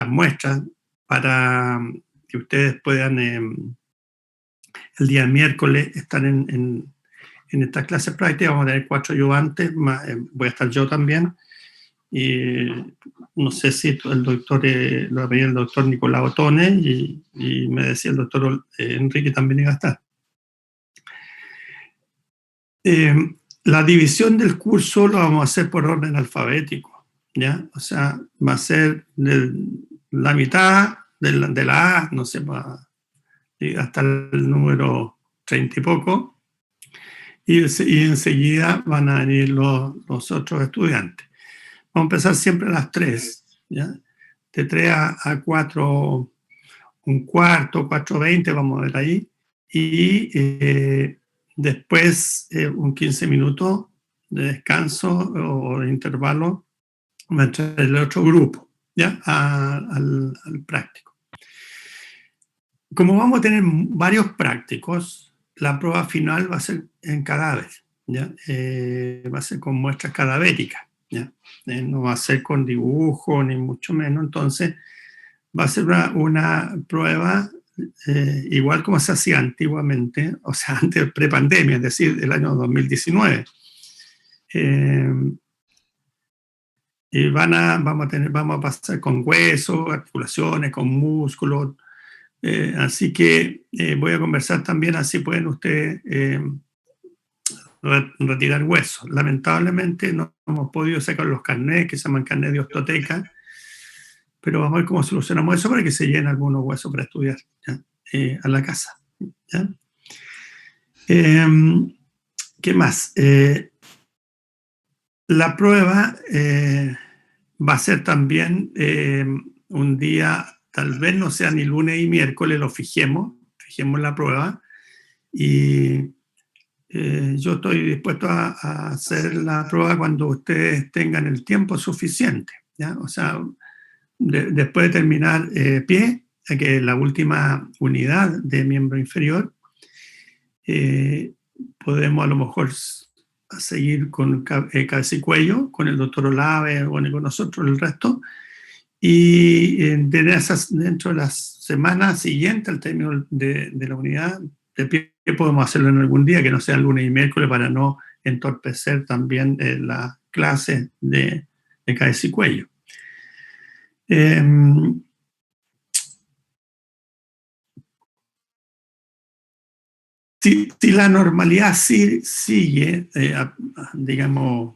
muestras para que ustedes puedan el día miércoles estar en estas clases prácticas. Vamos a tener 4 ayudantes, voy a estar yo también. Y no sé si el doctor, lo veía el doctor Nicolás Otone y me decía el doctor Enrique también iba a estar. La división del curso lo vamos a hacer por orden alfabético, ¿ya? O sea, va a ser la mitad de la A, no sé, hasta el número 30 y poco, y enseguida van a venir los otros estudiantes. Vamos a empezar siempre a las 3, ¿ya? De 3 a 4, un cuarto, 4:20, vamos a ver ahí, y después un 15 minutos de descanso o de intervalo entre el otro grupo, ¿ya? Al práctico. Como vamos a tener varios prácticos, la prueba final va a ser en cadáver, ¿ya? Va a ser con muestras cadavéricas, ¿ya? No va a ser con dibujo ni mucho menos. Entonces va a ser una prueba igual como se hacía antiguamente, o sea, antes de prepandemia, es decir, el año 2019. Y vamos a pasar con huesos, articulaciones, con músculos. Así que voy a conversar también, así pueden ustedes retirar huesos. Lamentablemente no hemos podido sacar los carnets, que se llaman carnets de osteoteca, pero vamos a ver cómo solucionamos eso para que se llenen algunos huesos para estudiar, ¿ya? A la casa, ¿ya? ¿Qué más? La prueba va a ser también un día, tal vez no sea ni lunes y miércoles, lo fijemos la prueba, y yo estoy dispuesto a hacer la prueba cuando ustedes tengan el tiempo suficiente, ¿ya? O sea, después de terminar pie, que es la última unidad de miembro inferior, podemos a lo mejor seguir con cabeza y cuello, con el doctor Olave, bueno, con nosotros el resto, y dentro de las semanas siguientes al término de la unidad de pie podemos hacerlo en algún día que no sea lunes y miércoles para no entorpecer también la clase de cabeza y cuello. Si la normalidad sigue, digamos,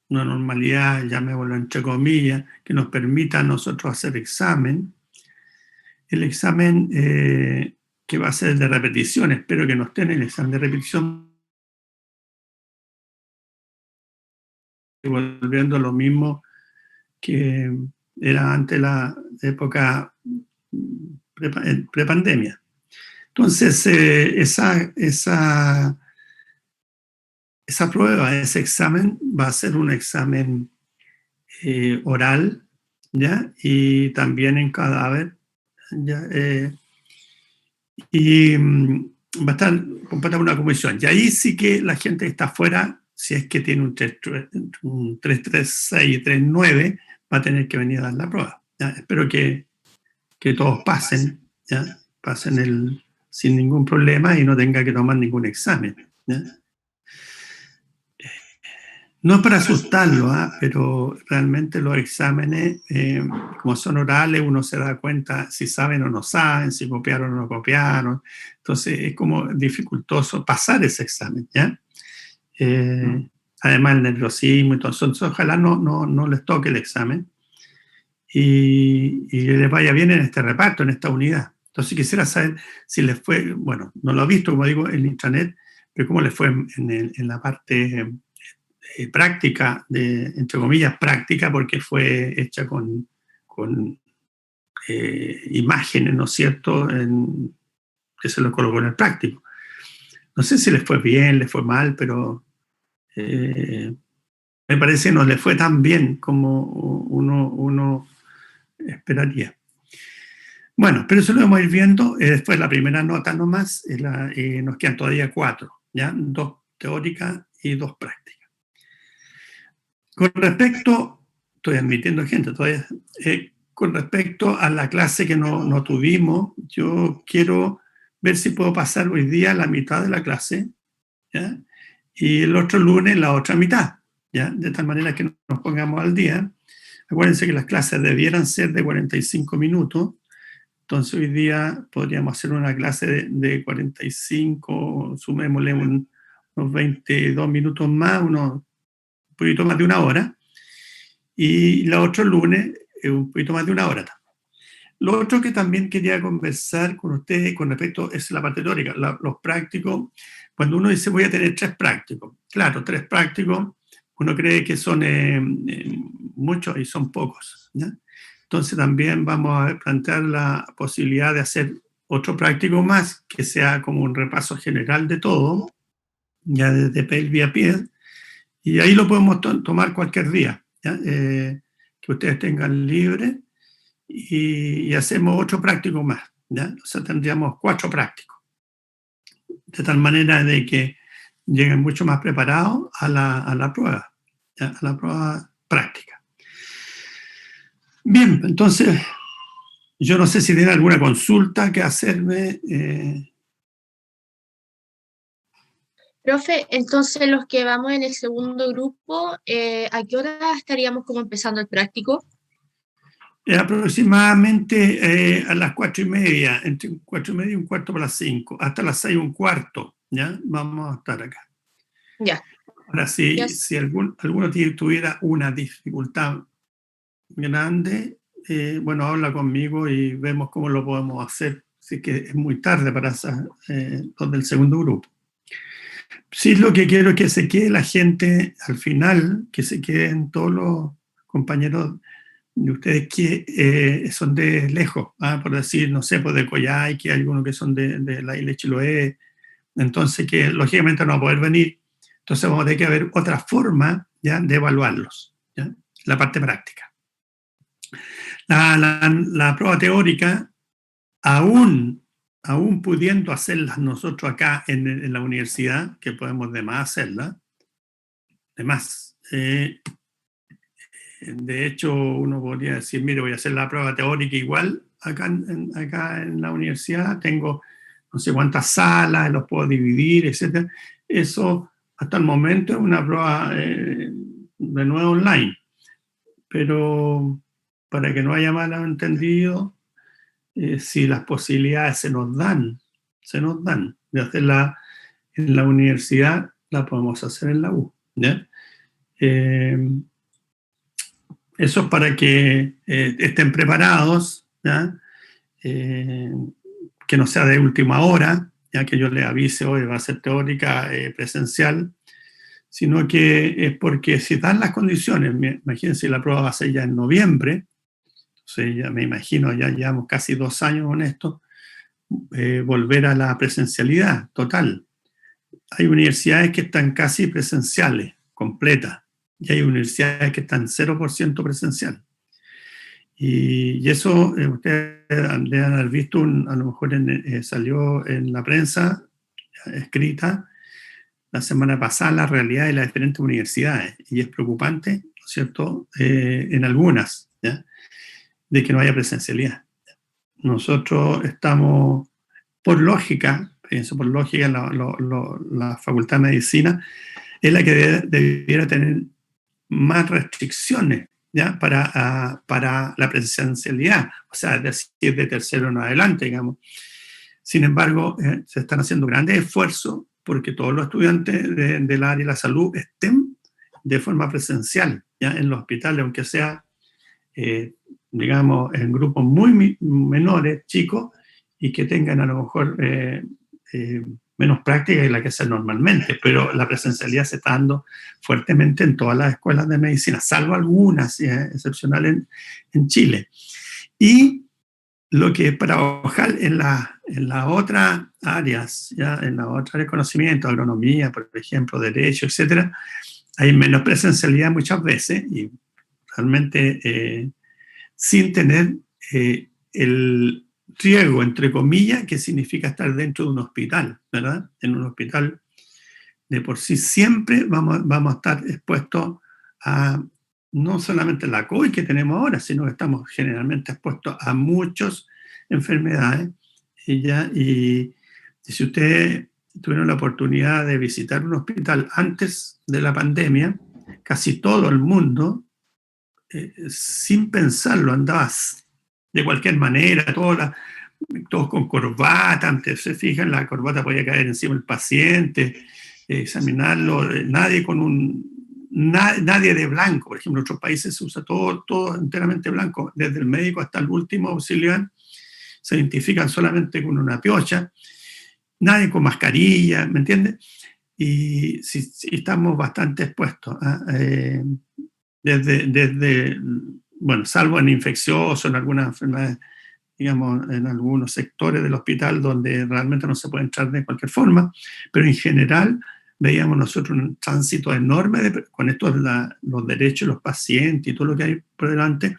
una normalidad, llamémoslo entre comillas, que nos permita a nosotros hacer examen, el examen que va a ser de repetición, espero que no esté en el examen de repetición, volviendo a lo mismo que era antes la época prepandemia. Entonces, esa prueba, ese examen, va a ser un examen oral, ¿ya? Y también en cadáver, ¿ya? Y va a estar compuesta por una comisión. Y ahí sí que la gente que está afuera, si es que tiene un 336 y 39, va a tener que venir a dar la prueba, ¿ya? Espero que todos pasen, ¿ya? Pasen sin ningún problema y no tenga que tomar ningún examen, ¿ya? No es para asustarlo, pero realmente los exámenes, como son orales, uno se da cuenta si saben o no saben, si copiaron o no copiaron. Entonces es como dificultoso pasar ese examen, ¿ya? Además el nerviosismo, entonces ojalá no les toque el examen y les vaya bien en este reparto, en esta unidad. Entonces quisiera saber si les fue, bueno, no lo he visto, como digo, en intranet, pero cómo les fue en la parte práctica, entre comillas práctica, porque fue hecha con imágenes, ¿no es cierto?, que se lo colocó en el práctico. No sé si les fue bien, les fue mal, pero me parece que no les fue tan bien como uno esperaría. Bueno, pero eso lo vamos a ir viendo. Después la primera nota nomás, nos quedan todavía 4, ¿ya? 2 teóricas y 2 prácticas. Con respecto, estoy admitiendo gente todavía, con respecto a la clase que no tuvimos, yo quiero ver si puedo pasar hoy día la mitad de la clase, ¿ya? Y el otro lunes la otra mitad, ¿ya? De tal manera que nos pongamos al día. Acuérdense que las clases debieran ser de 45 minutos, entonces hoy día podríamos hacer una clase de 45, sumémosle unos 22 minutos más, un poquito más de una hora, y la otro lunes un poquito más de una hora. Lo otro que también quería conversar con ustedes con respecto es la parte teórica, los prácticos. Cuando uno dice voy a tener 3 prácticos, claro, 3 prácticos, uno cree que son muchos y son pocos, ¿ya? Entonces también vamos a plantear la posibilidad de hacer otro práctico más, que sea como un repaso general de todo, ya desde pelvis a pie, y ahí lo podemos tomar cualquier día, ¿ya? Que ustedes tengan libre. Y hacemos otro práctico más, ¿ya? O sea, tendríamos 4 prácticos, de tal manera de que lleguen mucho más preparados a la prueba, ¿ya? A la prueba práctica. Bien, entonces, yo no sé si tienen alguna consulta que hacerme. Profe, entonces los que vamos en el segundo grupo, ¿a qué hora estaríamos como empezando el práctico? Aproximadamente a las 4:30, entre 4:30 y 4:45, hasta las 6:15, ¿ya? Vamos a estar acá. Ya. Ahora, Ya. si alguno tuviera una dificultad grande, bueno, habla conmigo y vemos cómo lo podemos hacer, si que es muy tarde para los del segundo grupo. Sí, lo que quiero es que se quede la gente al final, que se queden todos los compañeros de ustedes que son de lejos, por decir, no sé, pues de Coyhai, que hay algunos que son de la isla de Chiloé, entonces que lógicamente no va a poder venir, entonces vamos a tener que ver otra forma, ¿ya?, de evaluarlos, ¿ya?, la parte práctica. La prueba teórica, aún pudiendo hacerlas nosotros acá en la universidad, que podemos de más hacerla, de más. De hecho, uno podría decir, mire, voy a hacer la prueba teórica igual acá en la universidad, tengo no sé cuántas salas, los puedo dividir, etc. Eso, hasta el momento, es una prueba de nuevo online. Pero para que no haya malentendido, si las posibilidades se nos dan de hacerla en la universidad, la podemos hacer en la U, ¿ya? Eso es para que estén preparados, ¿ya? Que no sea de última hora, ya que yo les avise hoy va a ser teórica presencial, sino que es porque si dan las condiciones, imagínense, la prueba va a ser ya en noviembre, entonces ya me imagino, ya llevamos casi 2 años con esto, volver a la presencialidad total. Hay universidades que están casi presenciales, completas, y hay universidades que están 0% presencial. Y eso ustedes deben haber visto, a lo mejor salió en la prensa escrita la semana pasada, la realidad de las diferentes universidades, y es preocupante, ¿no es cierto?, en algunas, ¿ya?, de que no haya presencialidad. Nosotros estamos, por lógica, la Facultad de Medicina es la que debiera tener más restricciones, ¿ya?, para la presencialidad, o sea, es decir, de tercero en adelante, digamos. Sin embargo, se están haciendo grandes esfuerzos porque todos los estudiantes del área de la salud estén de forma presencial, ¿ya?, en los hospitales, aunque sea, digamos, en grupos muy menores, chicos, y que tengan a lo mejor menos práctica que la que hacen normalmente, pero la presencialidad se está dando fuertemente en todas las escuelas de medicina, salvo algunas excepcionales en Chile. Y lo que para trabajar en las otras áreas, ¿ya?, en las otras áreas de conocimiento, agronomía, por ejemplo, derecho, etcétera, hay menos presencialidad muchas veces y realmente sin tener el riesgo, entre comillas, que significa estar dentro de un hospital, ¿verdad? En un hospital de por sí siempre vamos a estar expuestos a no solamente la COVID que tenemos ahora, sino que estamos generalmente expuestos a muchas enfermedades. Y si ustedes tuvieron la oportunidad de visitar un hospital antes de la pandemia, casi todo el mundo, sin pensarlo, andaba de cualquier manera, todos con corbata, antes se fijan, la corbata podía caer encima del paciente, examinarlo, nadie de blanco. Por ejemplo, en otros países se usa todo enteramente blanco, desde el médico hasta el último auxiliar, se identifican solamente con una piocha, nadie con mascarilla, ¿me entiendes? Y sí, estamos bastante expuestos. Bueno, salvo en infecciosos, en algunas enfermedades, digamos, en algunos sectores del hospital donde realmente no se puede entrar de cualquier forma, pero en general veíamos nosotros un tránsito enorme con estos los derechos de los pacientes y todo lo que hay por delante,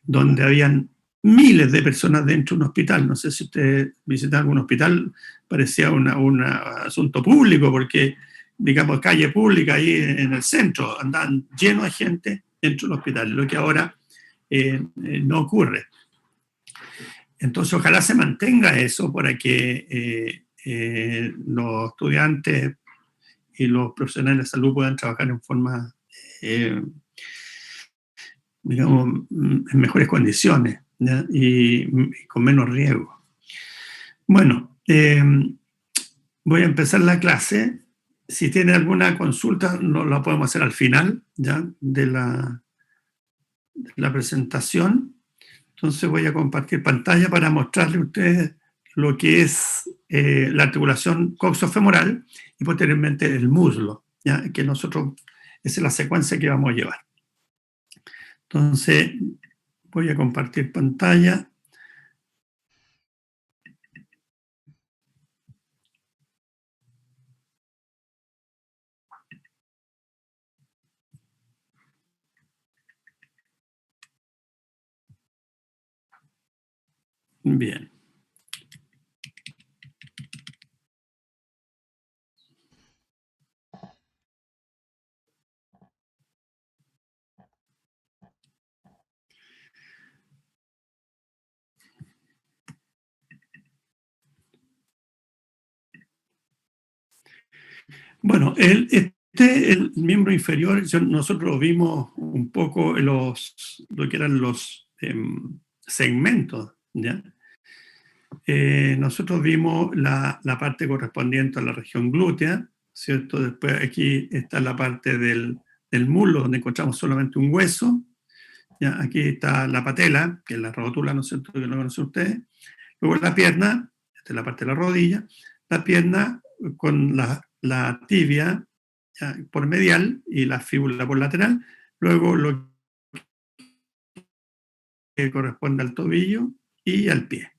donde habían miles de personas dentro de un hospital. No sé si usted visita algún hospital, parecía un asunto público, porque, digamos, calle pública ahí en el centro, andaban llenos de gente dentro del hospital, lo que ahora no ocurre. Entonces, ojalá se mantenga eso para que los estudiantes y los profesionales de salud puedan trabajar en forma, digamos, en mejores condiciones, ¿ya? Y con menos riesgo. Bueno, voy a empezar la clase. Si tiene alguna consulta, no la podemos hacer al final, ¿ya? de la presentación. Entonces voy a compartir pantalla para mostrarles a ustedes lo que es la articulación coxofemoral y posteriormente el muslo, ¿ya? Que nosotros, esa es la secuencia que vamos a llevar. Entonces voy a compartir pantalla. Bien. Bueno, el miembro inferior, nosotros vimos un poco lo que eran los segmentos, ¿ya? Nosotros vimos la parte correspondiente a la región glútea, ¿cierto? Después aquí está la parte del muslo, donde encontramos solamente un hueso. ¿Ya? Aquí está la patela, que es la rótula, ¿no es cierto?, que lo conocen ustedes. Luego la pierna, esta es la parte de la rodilla, la pierna con la tibia, ¿ya?, por medial y la fíbula por lateral. Luego lo que corresponde al tobillo y al pie.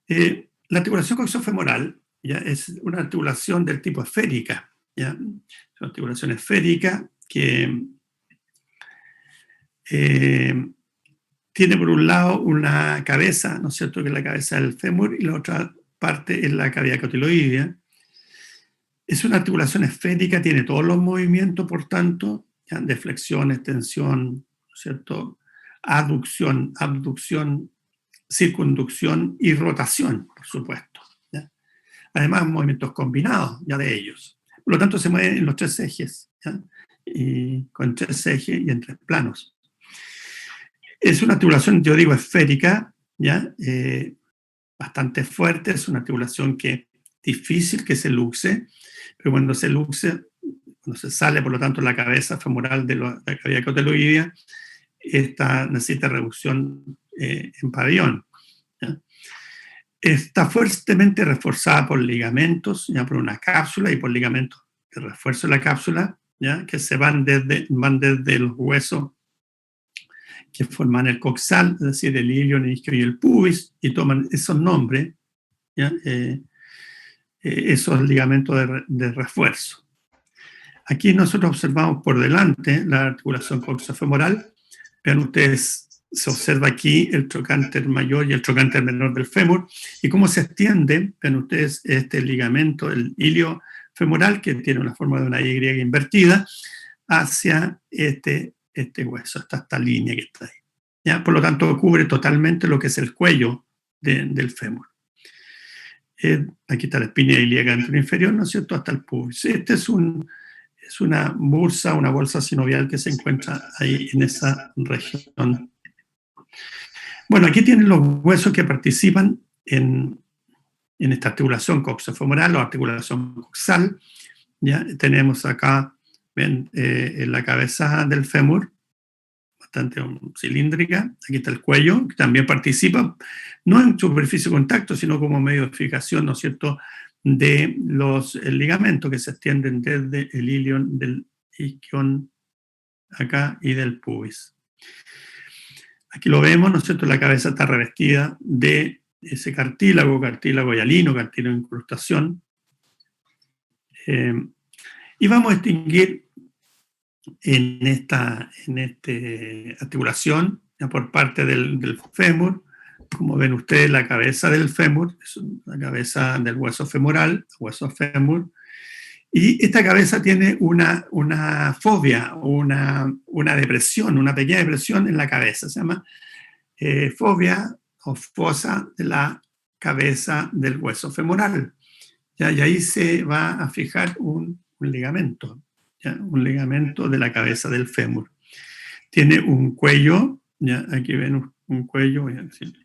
La articulación coxofemoral, ¿ya?, es una articulación del tipo esférica, ¿ya? Es una articulación esférica que tiene por un lado una cabeza, ¿no es cierto?, que es la cabeza del fémur, y la otra parte es la cavidad cotiloidea. Es una articulación esférica, tiene todos los movimientos, por tanto, ¿ya?, de flexión, extensión, ¿no es cierto?, aducción, abducción, circunducción y rotación, por supuesto, ¿ya? Además, movimientos combinados ya de ellos. Por lo tanto, se mueven en los tres ejes, ¿ya?, y con tres ejes y en tres planos. Es una articulación, yo digo, esférica, ¿ya? Bastante fuerte, es una articulación que es difícil que se luxe, pero cuando se luxe, cuando se sale, por lo tanto, la cabeza femoral de la cavidad cotiloidea, esta necesita reducción en pabellón, ¿ya? Está fuertemente reforzada por ligamentos, ya, por una cápsula y por ligamentos de refuerzo de la cápsula, ¿ya?, que se van desde los huesos que forman el coxal, es decir, el ilio, el isquio y el pubis, y toman esos nombres, ¿ya?, esos ligamentos de refuerzo. Aquí nosotros observamos por delante la articulación coxofemoral. Vean ustedes, se observa aquí el trocánter mayor y el trocánter menor del fémur, y cómo se extiende, vean ustedes, este ligamento, el ilio femoral, que tiene una forma de una Y invertida, hacia este este hueso, hasta esta línea que está ahí. ¿Ya? Por lo tanto, cubre totalmente lo que es el cuello del fémur. Aquí está la espina ilíaca anterior inferior, ¿no es cierto?, hasta el pubis. Este es una bolsa sinovial que se encuentra ahí en esa región. Bueno, aquí tienen los huesos que participan en esta articulación coxofemoral o articulación coxal. ¿Ya? Tenemos acá, ven, en la cabeza del fémur, bastante cilíndrica. Aquí está el cuello, que también participa, no en superficie de contacto, sino como medio de fijación, ¿no es cierto?, de los ligamentos que se extienden desde el ilion, del isquion acá y del pubis. Aquí lo vemos, ¿no es cierto?, la cabeza está revestida de ese cartílago hialino, cartílago de incrustación. Y vamos a distinguir en esta articulación, ya por parte del fémur, como ven ustedes, la cabeza del fémur, es la cabeza del hueso femoral, hueso fémur, y esta cabeza tiene una fobia, una depresión, una pequeña depresión en la cabeza, se llama fobia o fosa de la cabeza del hueso femoral. ¿Ya? Y ahí se va a fijar un ligamento, ¿ya? Un ligamento de la cabeza del fémur. Tiene un cuello, ¿ya? Aquí ven un cuello, voy a decir,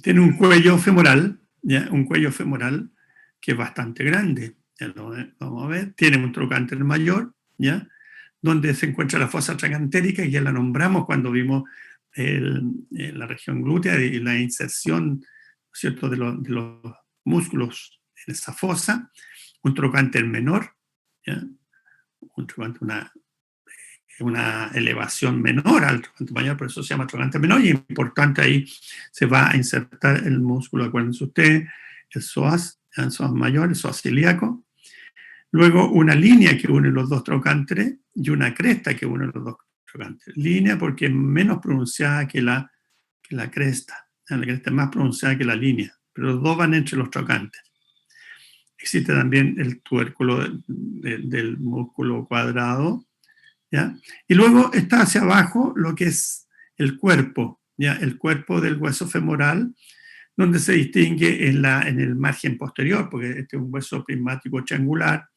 tiene un cuello femoral, ¿ya? Un cuello femoral que es bastante grande, ya lo vamos a ver. Tiene un trocánter mayor, ¿ya? Donde se encuentra la fosa trocantérica, que ya la nombramos cuando vimos la región glútea y la inserción, ¿cierto?, de los músculos en esa fosa. Un trocánter menor, ¿ya? Un trocánter, una elevación menor al trocánter mayor, por eso se llama trocánter menor, y es importante, ahí se va a insertar el músculo, acuérdense ustedes, el psoas mayor, el psoas ilíaco. Luego una línea que une los dos trocánteres y una cresta que une los dos trocánteres. Línea porque es menos pronunciada que la cresta. La cresta es más pronunciada que la línea, pero los dos van entre los trocánteres. Existe también el tubérculo del músculo cuadrado, ¿ya? Y luego está hacia abajo lo que es el cuerpo, ¿ya? El cuerpo del hueso femoral, donde se distingue en el margen posterior, porque este es un hueso prismático triangular,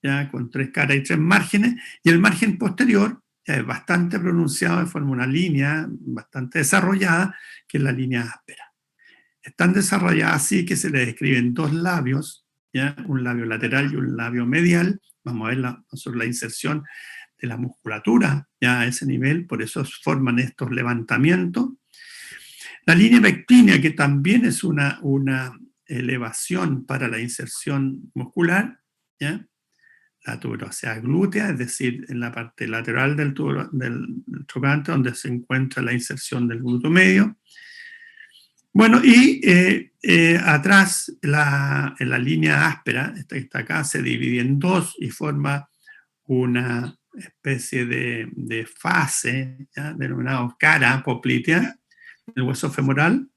¿ya? Con 3 caras y 3 márgenes, y el margen posterior ya es bastante pronunciado, forma una línea bastante desarrollada, que es la línea áspera. Es tan desarrollada así que se le describen 2 labios, ¿ya? Un labio lateral y un labio medial. Vamos a ver sobre la inserción de la musculatura ya a ese nivel, por eso forman estos levantamientos. La línea pectínea, que también es una elevación para la inserción muscular, ¿ya? La tuberosea glútea, es decir, en la parte lateral del trocánter, donde se encuentra la inserción del glúteo medio. Bueno, y atrás, en la línea áspera, esta que está acá, se divide en 2 y forma una especie de fase, ¿ya? Denominada cara poplitea, del hueso femoral.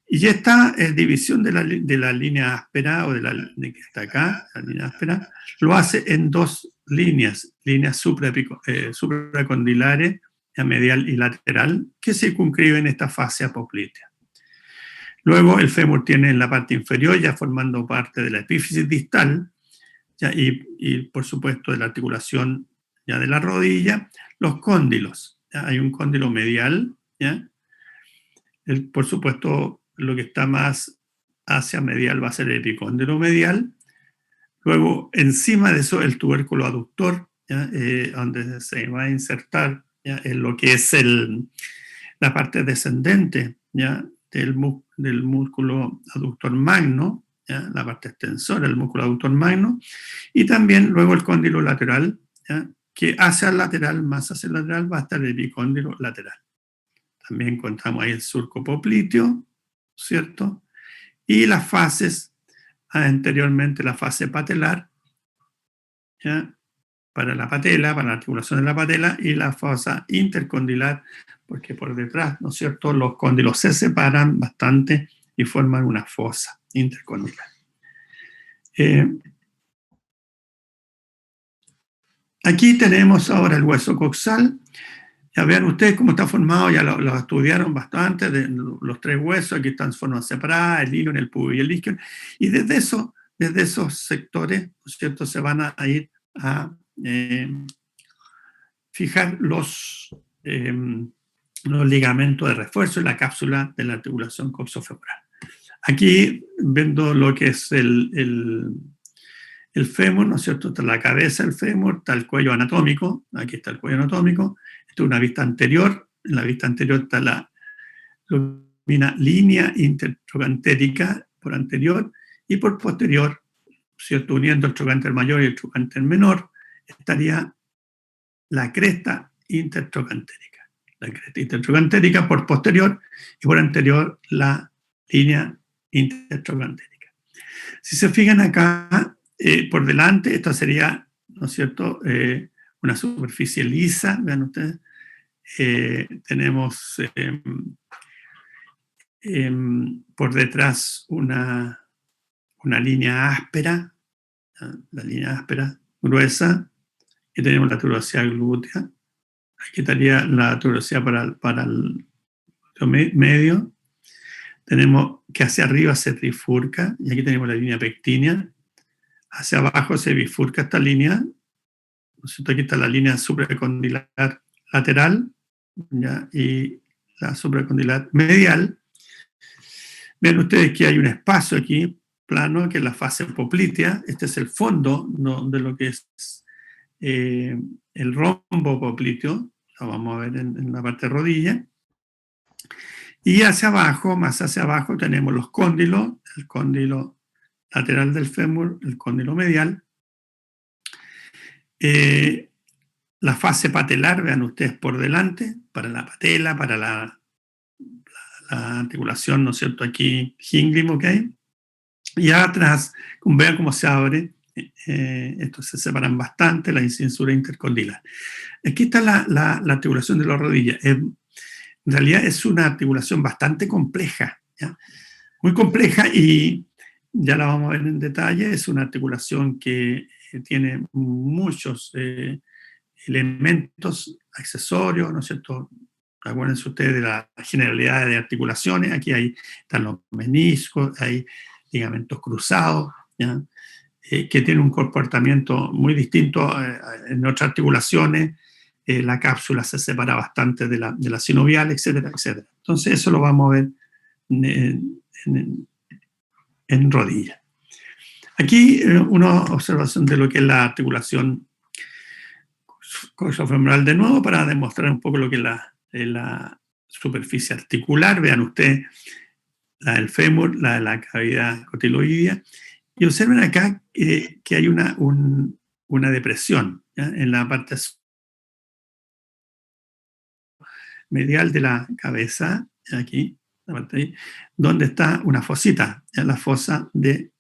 Y esta división de la línea áspera, o de que está acá, la línea áspera, lo hace en 2 líneas supracondilares, medial y lateral, que circunscriben esta fase apoplitea. Luego el fémur tiene en la parte inferior, ya formando parte de la epífisis distal, ¿ya? Y por supuesto de la articulación ya de la rodilla, los cóndilos. ¿Ya? Hay un cóndilo medial, ¿ya? Por supuesto, lo que está más hacia medial va a ser el epicóndilo medial. Luego, encima de eso, el tubérculo aductor, ¿ya? Donde se va a insertar, ¿ya? En lo que es la parte descendente, ¿ya? del músculo aductor magno, ¿ya? La parte extensora del músculo aductor magno, y también luego el cóndilo lateral, ¿ya? Que hacia el lateral, más hacia el lateral, va a estar el epicóndilo lateral. También encontramos ahí el surco popliteo, ¿cierto? Y las fases, anteriormente la fase patelar, ¿ya? Para la patela, para la articulación de la patela, y la fosa intercondilar, porque por detrás, ¿no es cierto?, los cóndilos se separan bastante y forman una fosa intercondilar. Aquí tenemos ahora el hueso coxal. Ya vean ustedes cómo está formado, ya lo estudiaron bastante, de los tres huesos, aquí están formas separadas, el ilion, el pubis y el isquion, y desde esos sectores, ¿no es cierto?, se van a ir a fijar los ligamentos de refuerzo y la cápsula de la articulación coxofemoral. Aquí, viendo lo que es el fémur, ¿no es cierto? Está la cabeza del fémur, está el cuello anatómico, aquí está el cuello anatómico, esta es una vista anterior, en la vista anterior está la línea intertrocantérica por anterior y por posterior, ¿cierto? Uniendo el trocánter mayor y el trocánter menor, estaría la cresta intertrocantérica. La cresta intertrocantérica por posterior y por anterior la línea intertrocantérica. Si se fijan acá, por delante, esta sería, ¿no es cierto?, una superficie lisa, vean ustedes. Tenemos por detrás una línea áspera, la línea áspera, gruesa, y tenemos la tuberosidad glútea. Aquí estaría la tuberosidad para el medio. Tenemos que hacia arriba se trifurca, y aquí tenemos la línea pectínea. Hacia abajo se bifurca esta línea. Aquí está la línea supracondilar lateral, ¿ya? Y la supracondilar medial. Ven ustedes que hay un espacio aquí, plano, que es la fase poplitea. Este es el fondo, ¿no?, de lo que es el rombo popliteo. Lo vamos a ver en la parte de rodilla. Y hacia abajo, más hacia abajo, tenemos los cóndilos, el cóndilo lateral del fémur, el cóndilo medial. La fase patelar, vean ustedes por delante, para la patela, para la articulación, ¿no es cierto?, aquí, Hingley, ¿ok? Y atrás, vean cómo se abre, estos se separan bastante, la censura intercondilar. Aquí está la articulación de la rodilla. En realidad es una articulación bastante compleja, ¿ya? Muy compleja, y ya la vamos a ver en detalle. Es una articulación que tiene muchos elementos accesorios, ¿no es cierto? Acuérdense ustedes de la generalidad de articulaciones. Aquí están los meniscos, hay ligamentos cruzados, ¿ya? Que tienen un comportamiento muy distinto en otras articulaciones. La cápsula se separa bastante de la sinovial, etcétera, etcétera. Entonces eso lo vamos a ver en rodilla. Aquí una observación de lo que es la articulación coxofemoral de nuevo, para demostrar un poco lo que es la superficie articular. Vean ustedes la del fémur, la de la cavidad cotiloidea, y observen acá que hay una depresión, ¿ya?, en la parte medial de la cabeza, aquí, la parte ahí, donde está una fosita, ¿ya?, la fosa del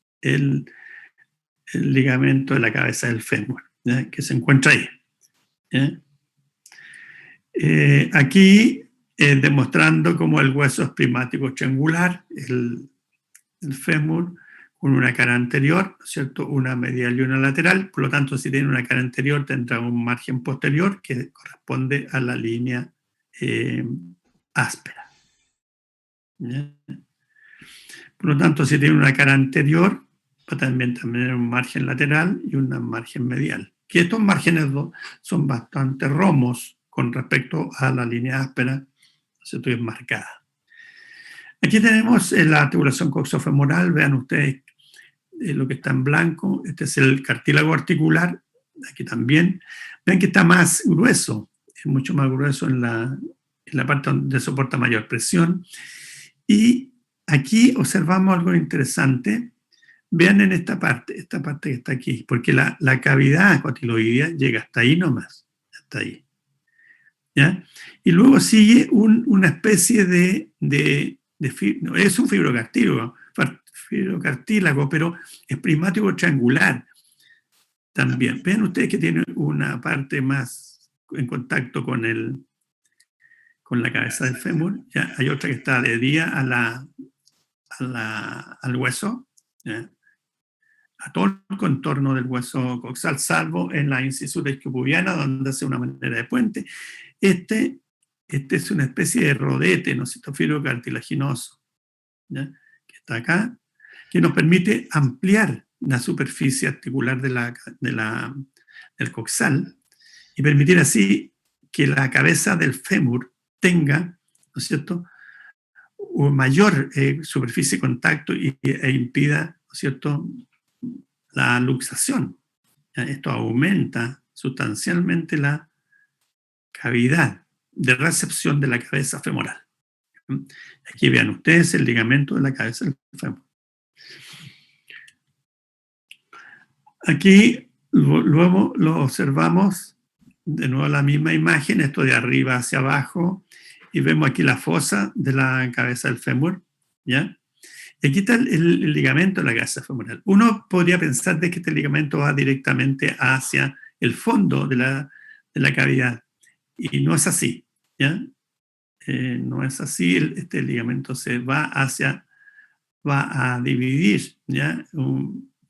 el ligamento de la cabeza del fémur, ¿ya?, que se encuentra ahí, ¿ya? Aquí demostrando cómo el hueso es prismático triangular, el fémur con una cara anterior, ¿no es cierto?, una medial y una lateral. Por lo tanto, si tiene una cara anterior, tendrá un margen posterior que corresponde a la línea áspera, ¿ya? Por lo tanto, si tiene una cara anterior, va a también tener un margen lateral y un margen medial. Que estos márgenes son bastante romos con respecto a la línea áspera, se estoy marcada. Aquí tenemos la articulación coxofemoral. Vean ustedes lo que está en blanco. Este es el cartílago articular. Aquí también. Vean que está más grueso, es mucho más grueso en la parte donde soporta mayor presión. Y aquí observamos algo interesante. Vean en esta parte que está aquí, porque la cavidad cotiloidea llega hasta ahí nomás, hasta ahí, ¿ya? Y luego sigue una especie no, es un fibrocartílago, pero es prismático triangular también. Vean ustedes que tiene una parte más en contacto con la cabeza del fémur, ¿ya? Hay otra que está adherida al hueso, ¿ya?, a todo el contorno del hueso coxal, salvo en la incisura isquiopubiana, donde hace una manera de puente. Este es una especie de rodete, ¿no es cierto?, fibrocartilaginoso, ¿ya?, que está acá, que nos permite ampliar la superficie articular del coxal y permitir así que la cabeza del fémur tenga, ¿no es cierto?, mayor superficie de contacto e impida, ¿no es cierto?, la luxación. Esto aumenta sustancialmente la cavidad de recepción de la cabeza femoral. Aquí vean ustedes el ligamento de la cabeza del fémur. Aquí luego lo observamos, de nuevo la misma imagen, esto de arriba hacia abajo, y vemos aquí la fosa de la cabeza del fémur, ¿ya? Y aquí está el ligamento de la cabeza femoral. Uno podría pensar de que este ligamento va directamente hacia el fondo de la cavidad, y no es así, ¿ya? No es así, este ligamento se va a dividir, ¿ya?,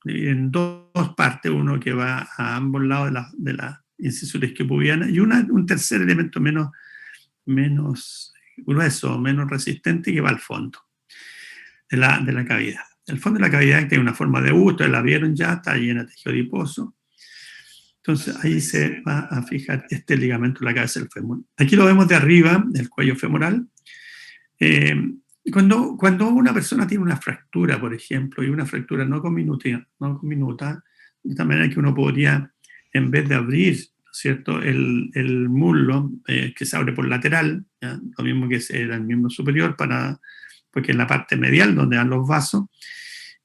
en dos partes, uno que va a ambos lados de la incisura isquiopubiana y un tercer elemento menos grueso, menos resistente, que va al fondo de la cavidad. El fondo de la cavidad tiene una forma de U, ustedes la vieron ya, está llena de tejido adiposo. Entonces ahí se va a fijar este ligamento de la cabeza del fémur. Aquí lo vemos de arriba, del cuello femoral. Cuando una persona tiene una fractura, por ejemplo, y una fractura no conminuta, de tal manera que uno podría, en vez de abrir, ¿no es cierto?, el muslo, que se abre por lateral, ¿ya?, lo mismo que era el miembro superior, porque en la parte medial, donde van los vasos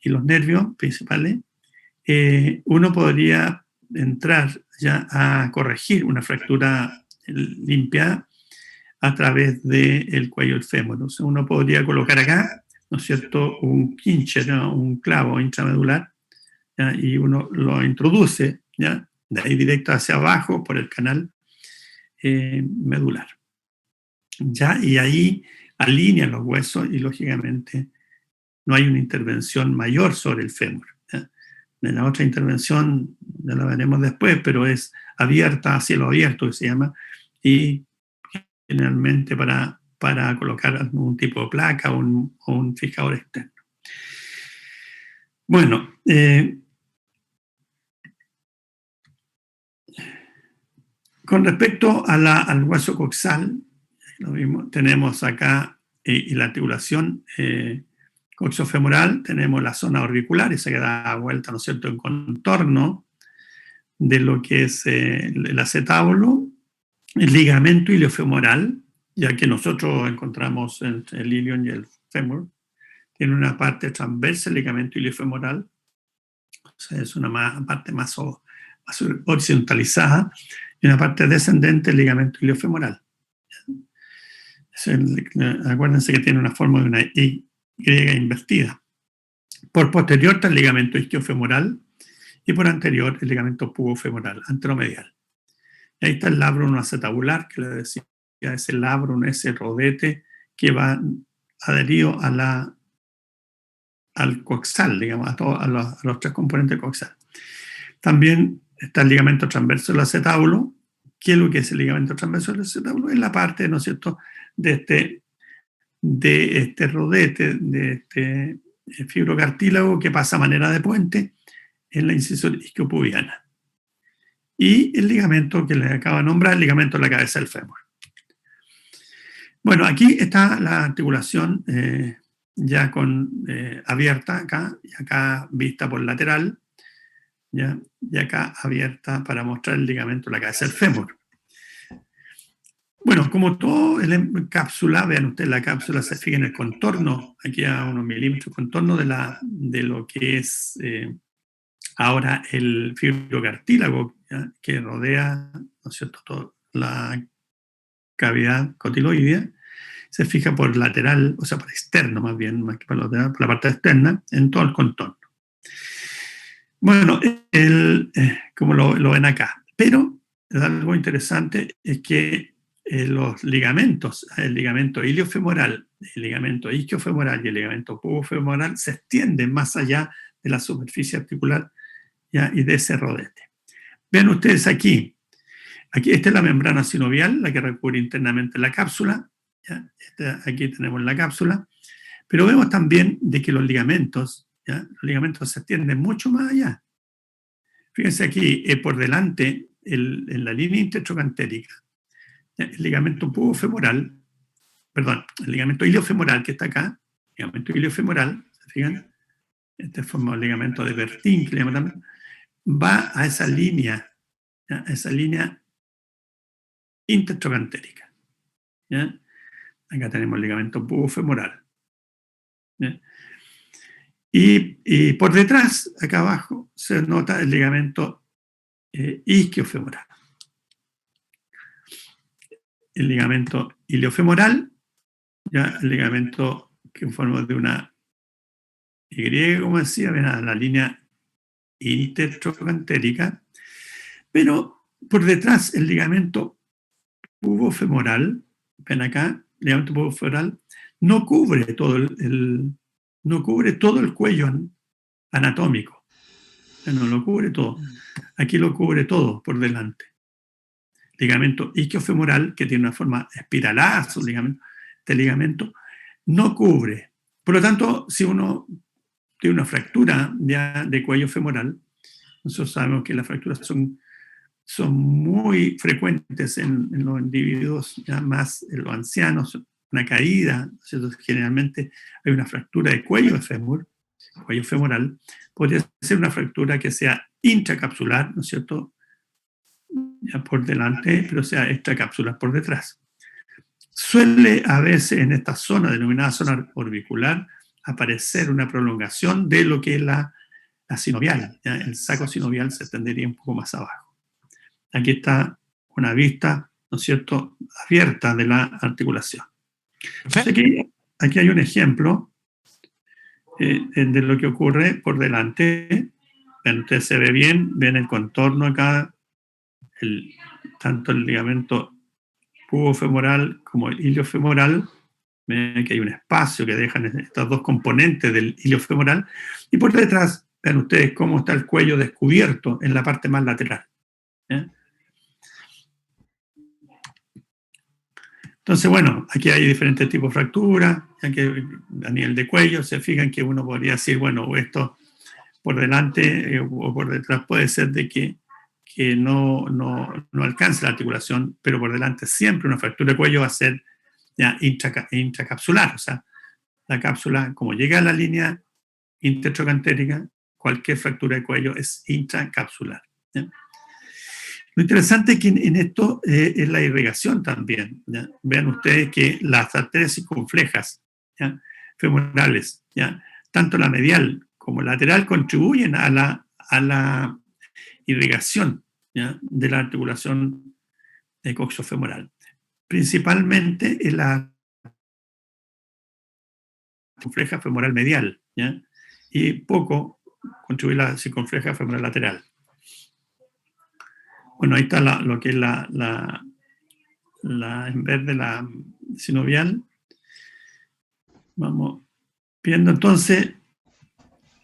y los nervios principales, uno podría entrar ya a corregir una fractura limpia a través del cuello del fémur. Entonces uno podría colocar acá, ¿no es cierto?, un quincher, ¿no?, un clavo intramedular, ¿ya?, y uno lo introduce, ¿ya?, de ahí directo hacia abajo por el canal medular, ¿ya?, y ahí alinea los huesos y lógicamente no hay una intervención mayor sobre el fémur, ¿ya? En la otra intervención, ya la veremos después, pero es abierta, a cielo abierto que se llama, y generalmente para colocar algún tipo de placa o un fijador externo. Bueno, con respecto al hueso coxal, lo mismo, tenemos acá y la articulación coxofemoral, tenemos la zona auricular, esa que da vuelta, ¿no es cierto?, en contorno de lo que es el acetábulo, el ligamento iliofemoral, ya que nosotros encontramos entre el ilion y el fémur, tiene una parte transversa, el ligamento iliofemoral, o sea, es una parte más horizontalizada, y una parte descendente, el ligamento iliofemoral. Acuérdense que tiene una forma de una Y invertida. Por posterior está el ligamento isquiofemoral y por anterior el ligamento pubofemoral, anteromedial. Y ahí está el labrum acetabular, que le decía, ese labrum, ese rodete que va adherido al coxal, digamos, a los tres componentes del coxal. También está el ligamento transverso del acetábulo. ¿Qué es lo que es el ligamento transverso del acetábulo? Es la parte, ¿no es cierto?, de este rodete, de este fibrocartílago que pasa a manera de puente en la incisura isquiopubiana. Y el ligamento que les acabo de nombrar, el ligamento de la cabeza del fémur. Bueno, aquí está la articulación ya abierta acá, y acá vista por lateral, ¿ya?, y acá abierta para mostrar el ligamento de la cabeza del fémur. Bueno, como todo el cápsula, vean ustedes, la cápsula se fija en el contorno, aquí a unos milímetros, contorno de lo que es ahora el fibrocartílago, ¿ya?, que rodea, ¿no es cierto?, toda la cavidad cotiloidea, se fija por lateral, o sea, por externo más bien, más que por lateral, por la parte externa, en todo el contorno. Bueno, como lo ven acá, pero algo interesante es que los ligamentos, el ligamento iliofemoral, el ligamento isquiofemoral y el ligamento pubofemoral se extienden más allá de la superficie articular, ¿ya? Y de ese rodete. Vean ustedes aquí, esta es la membrana sinovial, la que recubre internamente la cápsula, ¿ya? Aquí tenemos la cápsula, pero vemos también de que los ligamentos se extienden mucho más allá. Fíjense aquí, por delante, en la línea intertrocantérica, el ligamento pubofemoral, perdón, el ligamento iliofemoral que está acá, ligamento iliofemoral, ¿se fijan? Este forma el ligamento de Bertin, que le llaman también, va a esa línea, ¿ya? A esa línea intertrocantérica, ¿ya? Acá tenemos el ligamento pubofemoral, ¿ya? Y por detrás, acá abajo, se nota el ligamento isquiofemoral. El ligamento iliofemoral, ya el ligamento que en forma de una Y, como decía, ven a la línea intertrocantérica, pero por detrás el ligamento pubofemoral, ven acá, el ligamento pubofemoral, no cubre todo el cuello anatómico. No lo cubre todo. Aquí lo cubre todo por delante. Ligamento isquiofemoral, que tiene una forma espiralada, este ligamento, no cubre. Por lo tanto, si uno tiene una fractura ya de cuello femoral, nosotros sabemos que las fracturas son muy frecuentes en los individuos, ya más en los ancianos, una caída, ¿cierto? Generalmente hay una fractura de cuello femoral, podría ser una fractura que sea intracapsular, ¿no es cierto?, ya por delante, pero sea extracapsular por detrás. Suele a veces en esta zona, denominada zona orbicular, aparecer una prolongación de lo que es la sinovial, ¿ya? El saco sinovial se extendería un poco más abajo. Aquí está una vista, ¿no es cierto?, abierta de la articulación. Entonces aquí hay un ejemplo de lo que ocurre por delante. Usted se ve bien, ven el contorno acá, tanto el ligamento pubofemoral como el iliofemoral. Ven que hay un espacio que dejan estos dos componentes del iliofemoral. Y por detrás, vean ustedes cómo está el cuello descubierto en la parte más lateral. ¿Eh? Entonces, bueno, aquí hay diferentes tipos de fracturas, ya que a nivel de cuello se fijan que uno podría decir, bueno, esto por delante o por detrás puede ser de que no alcance la articulación, pero por delante siempre una fractura de cuello va a ser ya intracapsular, o sea, la cápsula, como llega a la línea intertrocantérica, cualquier fractura de cuello es intracapsular. ¿Ya? Lo interesante es que en esto es la irrigación también. ¿Ya? Vean ustedes que las arterias circunflejas, ¿ya?, femorales, ¿ya?, tanto la medial como la lateral contribuyen a la irrigación, ¿ya?, de la articulación coxofemoral. Principalmente en la circunfleja femoral medial, ¿ya?, y poco contribuye la circunfleja femoral lateral. Bueno, ahí está lo que es en verde la sinovial. Vamos viendo entonces,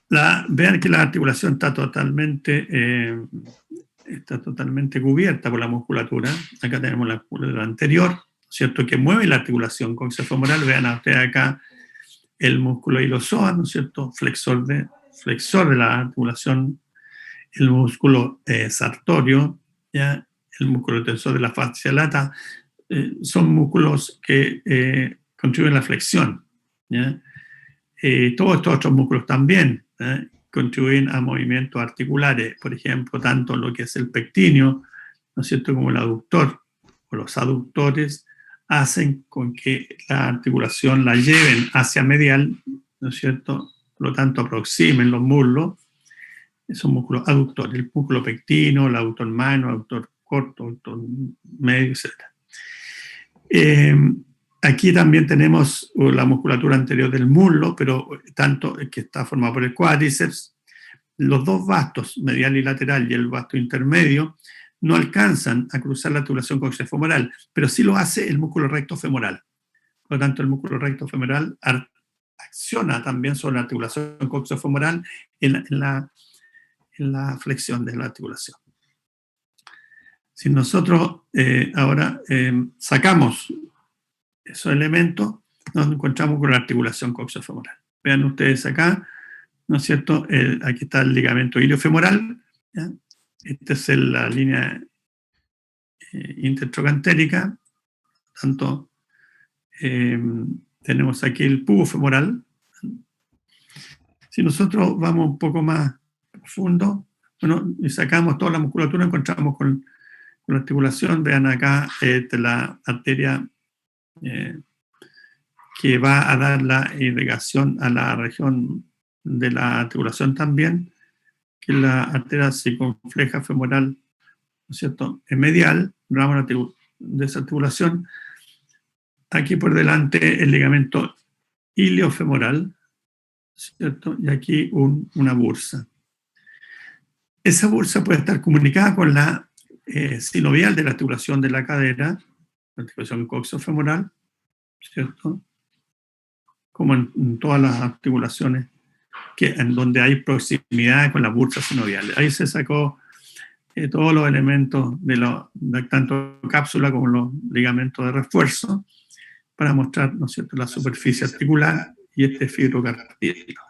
vean que la articulación está totalmente cubierta por la musculatura. Acá tenemos la musculatura anterior, ¿cierto?, que mueve la articulación coxofemoral. Vean ustedes acá el músculo iliopsoas, ¿no es cierto?, flexor de la articulación, el músculo sartorio, ¿ya?, el músculo tensor de la fascia lata, son músculos que contribuyen a la flexión, ¿ya? Todos estos otros músculos también contribuyen a movimientos articulares, por ejemplo, tanto lo que es el pectíneo, ¿no es cierto?, como el aductor o los aductores, hacen con que la articulación la lleven hacia medial, ¿no es cierto?, por lo tanto aproximen los muslos, esos músculos aductores, el músculo pectino, el aductor magno, el aductor corto, el aductor medio, etc. Aquí también tenemos la musculatura anterior del muslo, pero tanto que está formada por el cuádriceps. Los dos vastos, medial y lateral, y el vasto intermedio, no alcanzan a cruzar la articulación coxofemoral, pero sí lo hace el músculo recto femoral. Por lo tanto, el músculo recto femoral acciona también sobre la articulación coxofemoral en la flexión de la articulación. Si nosotros ahora sacamos esos elementos, nos encontramos con la articulación coxofemoral. Vean ustedes acá, ¿no es cierto? Aquí está el ligamento iliofemoral, ¿ya? Esta es la línea intertrocantérica, tanto tenemos aquí el pubo femoral. Si nosotros vamos un poco más profundo, bueno, y sacamos toda la musculatura, encontramos con la articulación. Vean acá la arteria que va a dar la irrigación a la región de la articulación también, que es la arteria circunfleja femoral, ¿no es cierto? Es medial, ramo de esa articulación. Aquí por delante el ligamento iliofemoral, ¿cierto? Y aquí una bursa. Esa bursa puede estar comunicada con la sinovial de la articulación de la cadera, la articulación coxofemoral, ¿cierto? Como en todas las articulaciones en donde hay proximidad con las bursas sinoviales. Ahí se sacó todos los elementos de tanto cápsula como los ligamentos de refuerzo para mostrar, ¿no es cierto?, la superficie articular y este fibrocartílago.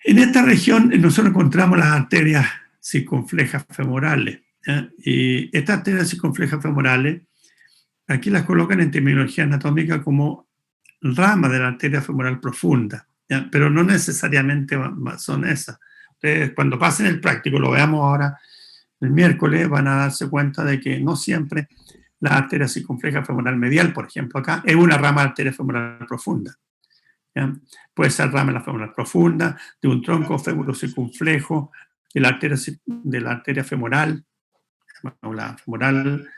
En esta región nosotros encontramos las arterias circunflejas femorales, ¿ya? Y estas arterias circunflejas femorales, aquí las colocan en terminología anatómica como rama de la arteria femoral profunda, ¿ya? Pero no necesariamente son esas. Ustedes, cuando pasen el práctico, lo veamos ahora el miércoles, van a darse cuenta de que no siempre la arteria circunfleja femoral medial, por ejemplo, acá, es una rama de arteria femoral profunda, ¿ya? Puede ser rama de la femoral profunda, de un tronco femorocircunflejo, de la arteria femoral, o la femoral,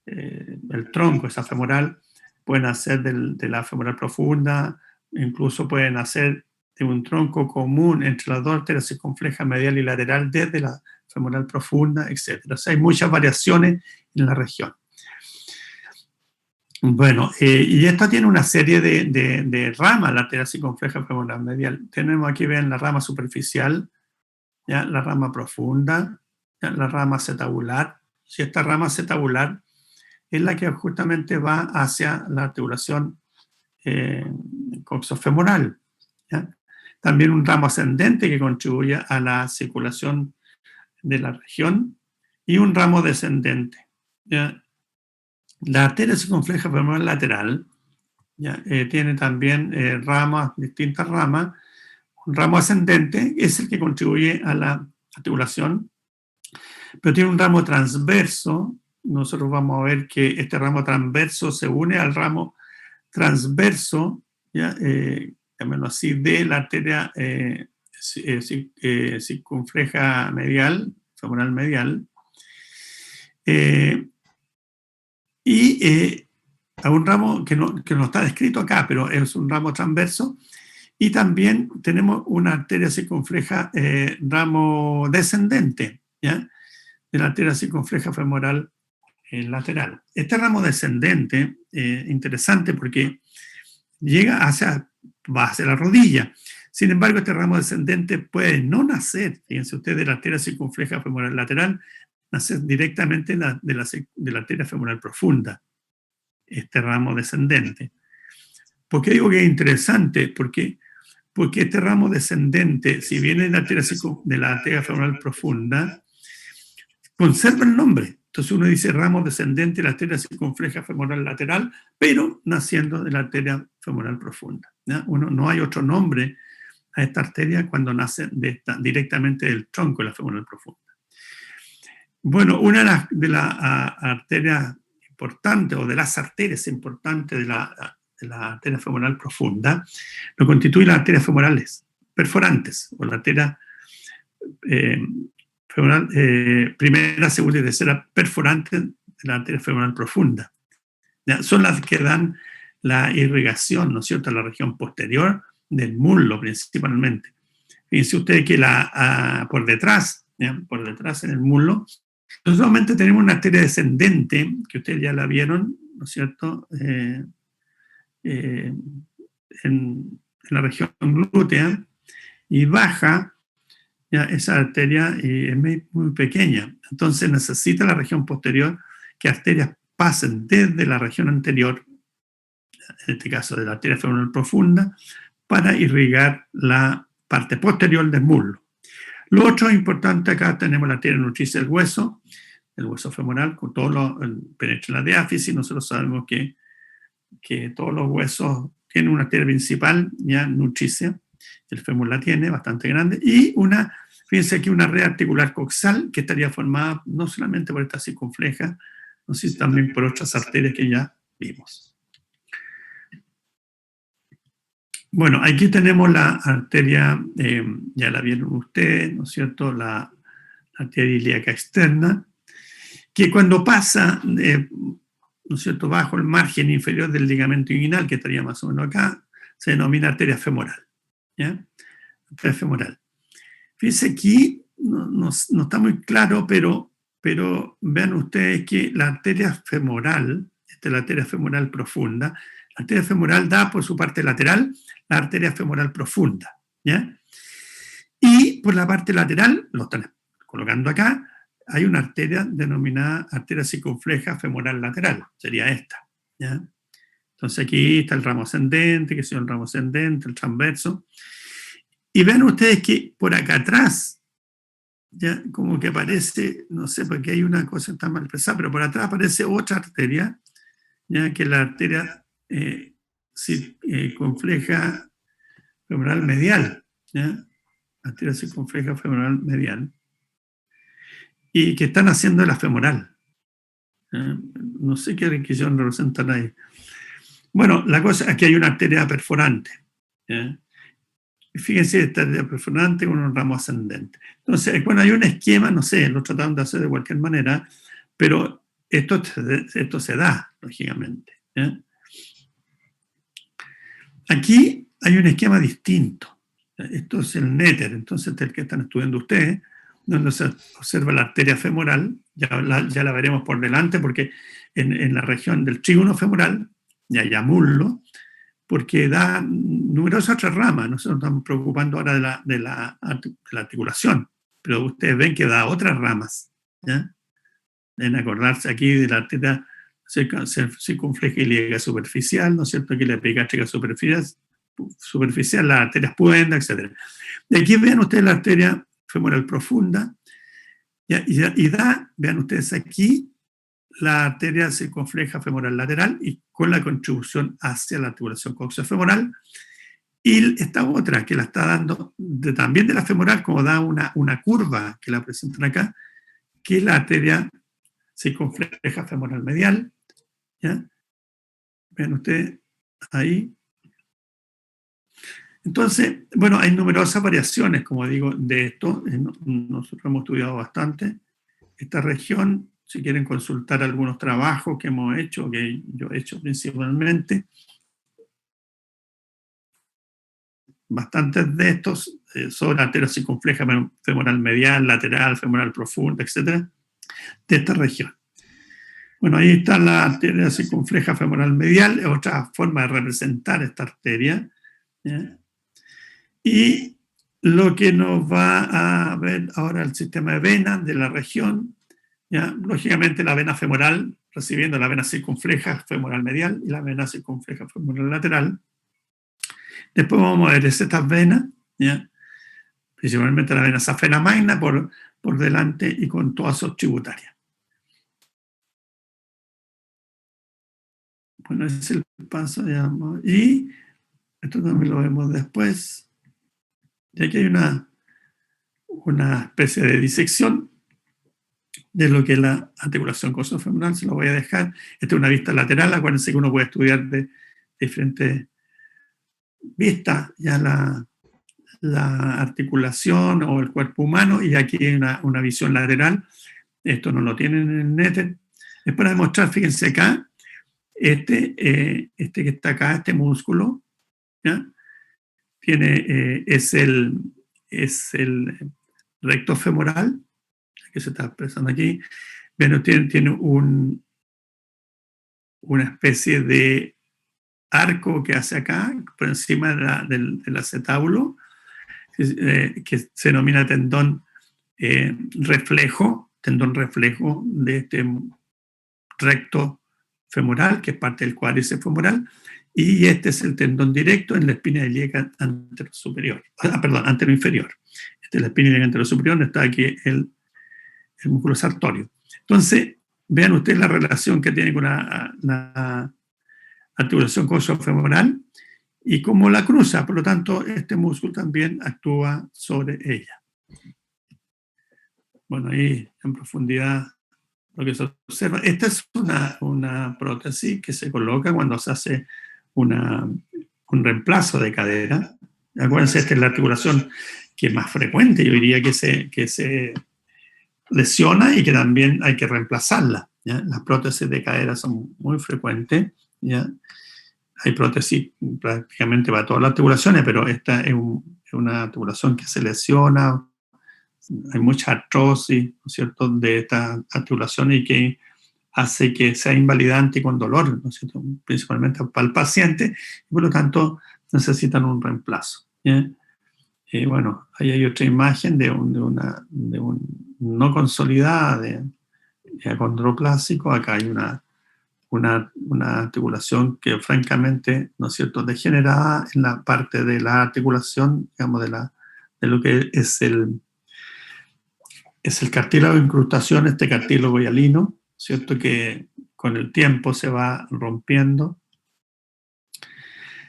el tronco, esa femoral, pueden hacer de la femoral profunda, incluso pueden hacer de un tronco común entre las dos arterias circunflejas medial y lateral desde la femoral profunda, etc. O sea, hay muchas variaciones en la región. Bueno, y esto tiene una serie de ramas, la arteria circunfleja femoral medial. Tenemos aquí, ven, la rama superficial, ¿ya? La rama profunda, ¿ya? La rama acetabular. Si esta rama acetabular es la que justamente va hacia la articulación coxofemoral, ¿ya? También un ramo ascendente que contribuye a la circulación de la región y un ramo descendente, ¿ya? La arteria circunfleja femoral lateral, ¿ya? Tiene también distintas ramas. Un ramo ascendente es el que contribuye a la articulación, pero tiene un ramo transverso. Nosotros vamos a ver que este ramo transverso se une al ramo transverso, ¿ya? Llamémoslo así, de la arteria circunfleja medial, femoral medial, y a un ramo que no está descrito acá, pero es un ramo transverso, y también tenemos una arteria circunfleja ramo descendente, ¿ya? De la arteria circunfleja femoral lateral. Este ramo descendente, interesante porque va hacia la rodilla. Sin embargo, este ramo descendente puede no nacer, fíjense ustedes, de la arteria circunfleja femoral lateral, nacer directamente de la arteria femoral profunda, este ramo descendente. ¿Por qué digo que es interesante? Porque este ramo descendente, si viene de la arteria femoral profunda, conserva el nombre. Entonces uno dice ramo descendente de la arteria circunfleja femoral lateral, pero naciendo de la arteria femoral profunda, ¿ya? No hay otro nombre a esta arteria cuando nace directamente del tronco de la femoral profunda. Bueno, una de las arterias importantes, o de las arterias importantes de la arteria femoral profunda, lo constituyen las arterias femorales perforantes, o la arteria femoral, primera, segunda y tercera perforante de la arteria femoral profunda. ¿Ya? Son las que dan la irrigación, ¿no es cierto?, a la región posterior del muslo principalmente. Fíjense ustedes que por detrás en el muslo, solamente tenemos una arteria descendente, que ustedes ya la vieron, ¿no es cierto?, en la región glútea y baja, ya esa arteria es muy pequeña. Entonces necesita la región posterior que arterias pasen desde la región anterior, en este caso de la arteria femoral profunda, para irrigar la parte posterior del muslo. Lo otro importante, acá tenemos la arteria nutricia del hueso, el hueso femoral, con todo lo penetra la diáfisis. Nosotros sabemos que todos los huesos tienen una arteria principal ya nutricia, el fémur la tiene, bastante grande, y fíjense aquí una red articular coxal que estaría formada no solamente por esta circunfleja, sino también por otras arterias que ya vimos. Bueno, aquí tenemos la arteria, ya la vieron ustedes, ¿no es cierto?, la arteria ilíaca externa, que cuando pasa, ¿no es cierto?, bajo el margen inferior del ligamento inguinal, que estaría más o menos acá, se denomina arteria femoral. ¿Ya? Arteria femoral. Fíjense aquí, no está muy claro, pero vean ustedes que la arteria femoral, esta es la arteria femoral profunda, la arteria femoral da por su parte lateral la arteria femoral profunda. ¿Ya? Y por la parte lateral, lo están colocando acá, hay una arteria denominada arteria circunfleja femoral lateral, sería esta. ¿Ya? Entonces aquí está el ramo ascendente, que es el ramo ascendente, el transverso. Y vean ustedes que por acá atrás, ya como que aparece, no sé, porque hay una cosa que está mal expresada, pero por atrás aparece otra arteria, ya que es la arteria circunfleja femoral medial. ¿Ya? Arteria circunfleja femoral medial. Y que están haciendo la femoral. No sé qué requisición representan ahí. Bueno, la cosa es que hay una arteria perforante. ¿Ya? Fíjense, esta arteria perforante con un ramo ascendente. Entonces, bueno, hay un esquema, no sé, lo trataron de hacer de cualquier manera, pero esto se da, lógicamente. ¿Ya? Aquí hay un esquema distinto. Esto es el néter, entonces el que están estudiando ustedes, donde se observa la arteria femoral, ya la veremos por delante, porque en la región del trígono femoral, ya muslo, porque da numerosas otras ramas. Nosotros estamos preocupando ahora de la articulación, pero ustedes ven que da otras ramas. ¿Ya? Deben acordarse aquí de la arteria circunfleja ilíaca superficial, ¿no es cierto? Aquí la epigástrica superficial, las arterias pudendas, etc. De aquí vean ustedes la arteria femoral profunda, y vean ustedes aquí, la arteria circunfleja femoral lateral y con la contribución hacia la articulación coxofemoral. Y esta otra que la está dando también de la femoral, como da una curva que la presentan acá, que es la arteria circunfleja femoral medial. ¿Ya? Ven ustedes ahí. Entonces, bueno, hay numerosas variaciones, como digo, de esto. Nosotros hemos estudiado bastante esta región. Si quieren consultar algunos trabajos que hemos hecho, que yo he hecho principalmente, bastantes de estos sobre arteria circunfleja femoral medial, lateral, femoral profunda, etcétera, de esta región. Bueno, ahí está la arteria circunfleja femoral medial, es otra forma de representar esta arteria. ¿Ya? Y lo que nos va a ver ahora el sistema de venas de la región, ¿ya? Lógicamente la vena femoral, recibiendo la vena circunfleja femoral medial y la vena circunfleja femoral lateral. Después vamos a ver estas venas, ¿ya? Principalmente la vena safena magna por delante y con todas sus tributarias. Bueno, ese es el paso, digamos. Y esto también lo vemos después. Y aquí hay una especie de disección de lo que es la articulación coxofemoral, se lo voy a dejar. Esta es una vista lateral, acuérdense que uno puede estudiar de diferentes vistas, ya la articulación o el cuerpo humano, y aquí hay una visión lateral. Esto no lo tienen en el néter. Es para demostrar, fíjense acá, este que está acá, este músculo, ¿ya? Es el recto femoral, que se está expresando aquí. Bueno, tiene una especie de arco que hace acá, por encima del acetábulo, que se denomina tendón tendón reflejo de este recto femoral, que es parte del cuádriceps femoral, y este es el tendón directo en la espina ilíaca anterosuperior, anteroinferior. Esta es la espina ilíaca anterosuperior, donde está aquí el músculo sartorio. Entonces, vean ustedes la relación que tiene con la articulación coxofemoral y cómo la cruza. Por lo tanto, este músculo también actúa sobre ella. Bueno, ahí en profundidad lo que se observa. Esta es una prótesis que se coloca cuando se hace un reemplazo de cadera. Acuérdense, esta es la articulación que es más frecuente, yo diría, que se lesiona y que también hay que reemplazarla, ¿ya? Las prótesis de cadera son muy frecuentes, ¿ya? Hay prótesis prácticamente para todas las articulaciones, pero esta es una articulación que se lesiona. Hay mucha artrosis, ¿no es cierto?, de esta articulación y que hace que sea invalidante y con dolor, ¿no es cierto?, principalmente para el paciente, y por lo tanto necesitan un reemplazo, ¿ya? Bueno, ahí hay otra imagen de un no consolidada de acondroplásico. Acá hay una articulación que francamente, ¿no es cierto?, degenerada en la parte de la articulación, digamos, de lo que es el cartílago de incrustación, este cartílago hialino, ¿cierto?, que con el tiempo se va rompiendo.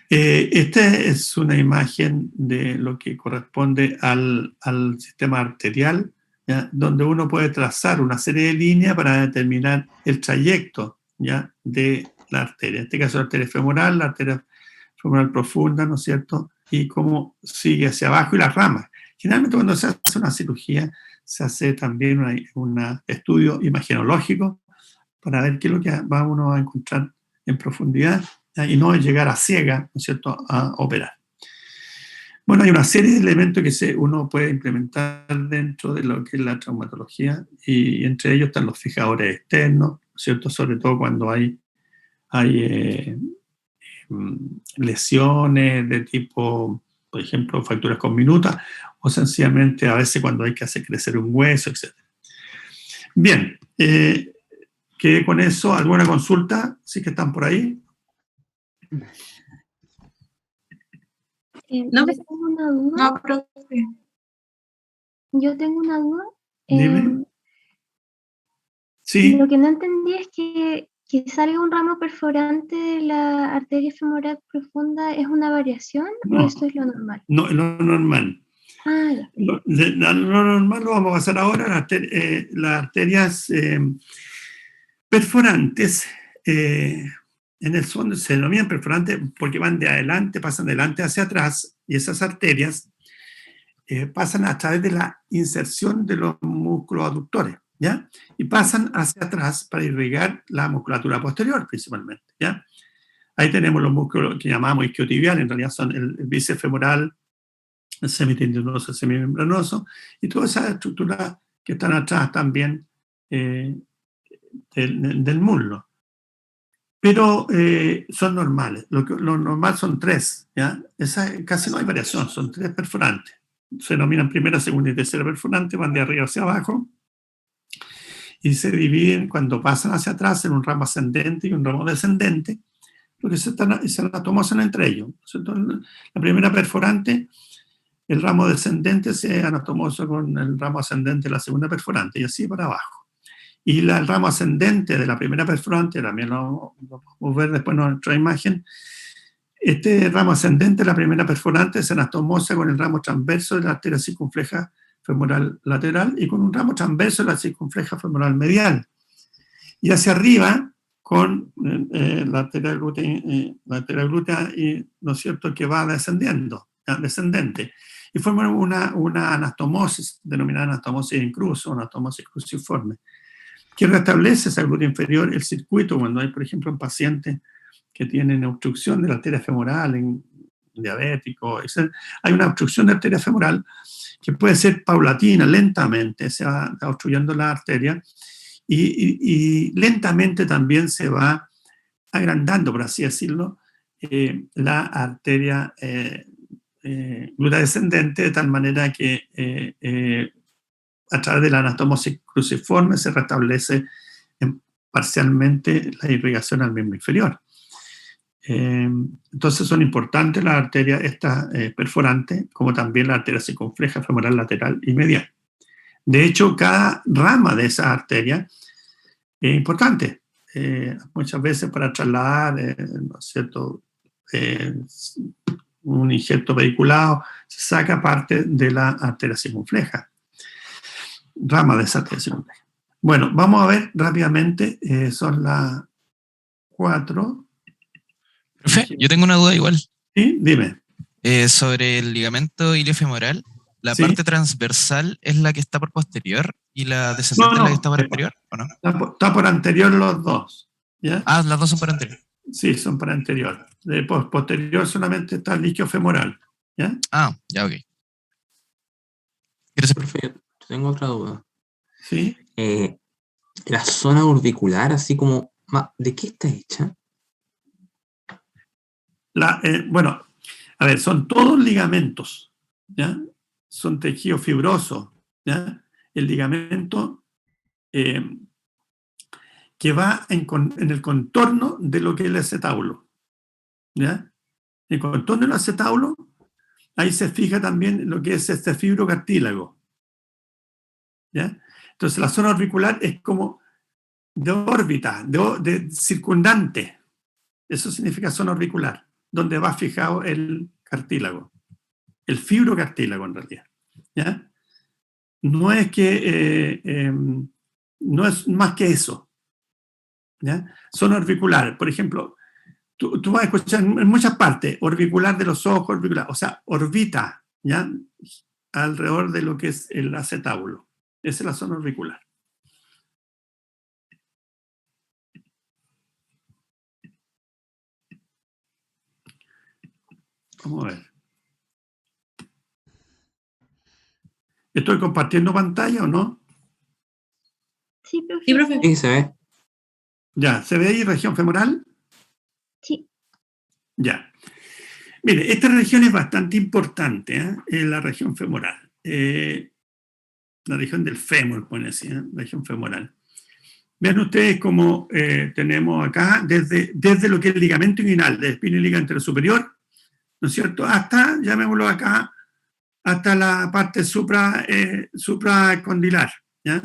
Esta es una imagen de lo que corresponde al sistema arterial, ¿ya?, donde uno puede trazar una serie de líneas para determinar el trayecto, ¿ya?, de la arteria. En este caso, la arteria femoral profunda, ¿no es cierto?, y cómo sigue hacia abajo y las ramas. Generalmente cuando se hace una cirugía, se hace también un estudio imagenológico para ver qué es lo que uno va a encontrar en profundidad, y no llegar a ciega, ¿no es cierto?, a operar. Bueno, hay una serie de elementos que uno puede implementar dentro de lo que es la traumatología, y entre ellos están los fijadores externos, ¿no es cierto?, sobre todo cuando hay lesiones de tipo, por ejemplo, fracturas conminutas, o sencillamente a veces cuando hay que hacer crecer un hueso, etc. Bien, que con eso, ¿alguna consulta? ¿Sí que están por ahí? No, yo tengo una duda. no, profe. Yo tengo una duda. Dime. Sí. Lo que no entendí es que salga un ramo perforante de la arteria femoral profunda, ¿es una variación o esto es lo normal? No, es lo normal. Ah, ya. Lo normal lo vamos a pasar ahora. Las arterias perforantes, en el fondo se denominan perforantes porque van de adelante, pasan de adelante hacia atrás, y esas arterias pasan a través de la inserción de los músculos aductores, ¿ya? Y pasan hacia atrás para irrigar la musculatura posterior, principalmente, ¿ya? Ahí tenemos los músculos que llamamos isquiotibiales, en realidad son el bíceps femoral, el semitendinoso, el semimembranoso, y todas esas estructuras que están atrás también del muslo. Pero son normales. Lo normal son tres, ¿ya? Casi no hay variación, son tres perforantes. Se denominan primera, segunda y tercera perforante, van de arriba hacia abajo, y se dividen cuando pasan hacia atrás en un ramo ascendente y un ramo descendente, porque se anatomizan entre ellos. Entonces, la primera perforante, el ramo descendente se anatomosa con el ramo ascendente de la segunda perforante, y así para abajo. Y el ramo ascendente de la primera perforante, también lo vamos a ver después en otra imagen, este ramo ascendente de la primera perforante se anatomosa con el ramo transverso de la arteria circunfleja femoral lateral y con un ramo transverso de la circunfleja femoral medial. Y hacia arriba, con la arteria glútea, ¿no es cierto?, que va descendiendo, descendente. Y forman una anastomosis, denominada anastomosis en cruz o anastomosis cruciforme, que restablece esa glútea inferior, el circuito, cuando hay, por ejemplo, un paciente que tienen obstrucción de la arteria femoral, en diabético, etc. Hay una obstrucción de arteria femoral que puede ser paulatina, lentamente se va obstruyendo la arteria y lentamente también se va agrandando, por así decirlo, la arteria glútea descendente, de tal manera que a través de la anastomosis cruciforme se restablece parcialmente la irrigación al miembro inferior. Entonces son importantes las arterias estas perforantes, como también la arteria circunfleja, femoral, lateral y medial. De hecho, cada rama de esa arteria es importante. Muchas veces para trasladar, ¿no es cierto?, un injerto veiculado, se saca parte de la arteria circunfleja, rama de esa arteria circunfleja. Bueno, vamos a ver rápidamente, son las 4. Profe, yo tengo una duda igual. Sí, dime. Sobre el ligamento iliofemoral, ¿la Sí. parte transversal es la que está por posterior y la descendente es la que está por anterior, o no? Está por anterior los dos, ¿ya? Ah, las dos son por anterior. Sí, son por anterior. De posterior solamente está el isquio femoral, ¿ya? Ah, ya, ok. Gracias, profe. Profe, yo tengo otra duda. Sí. La zona orbicular, así como, ¿de qué está hecha? Bueno, a ver, son todos ligamentos, ¿ya? Son tejidos fibrosos, ¿ya? El ligamento que va en el contorno de lo que es el acetábulo, ¿ya? En el contorno del acetábulo, ahí se fija también lo que es este fibrocartílago, ¿ya? Entonces la zona orbicular es como de órbita, de circundante. Eso significa zona orbicular, donde va fijado el cartílago, el fibrocartílago en realidad, ¿ya? No es que, no es más que eso, ¿ya? Zona orbicular, por ejemplo, tú vas a escuchar en muchas partes, orbicular de los ojos, orbicular, o sea, orbita, ¿ya? Alrededor de lo que es el acetábulo. Esa es la zona orbicular. Vamos a ver. ¿Estoy compartiendo pantalla o no? Sí, profe. Sí, profe. Sí, se ve. Ya, ¿se ve ahí región femoral? Sí. Ya. Mire, esta región es bastante importante, ¿eh? Es la región femoral. La región del fémur, pone así, ¿eh? Región femoral. Vean ustedes cómo tenemos acá, desde lo que es el ligamento inguinal, de espina y ligamento superior, ¿no es cierto? Hasta, llamémoslo acá, hasta la parte supracondilar, ¿ya?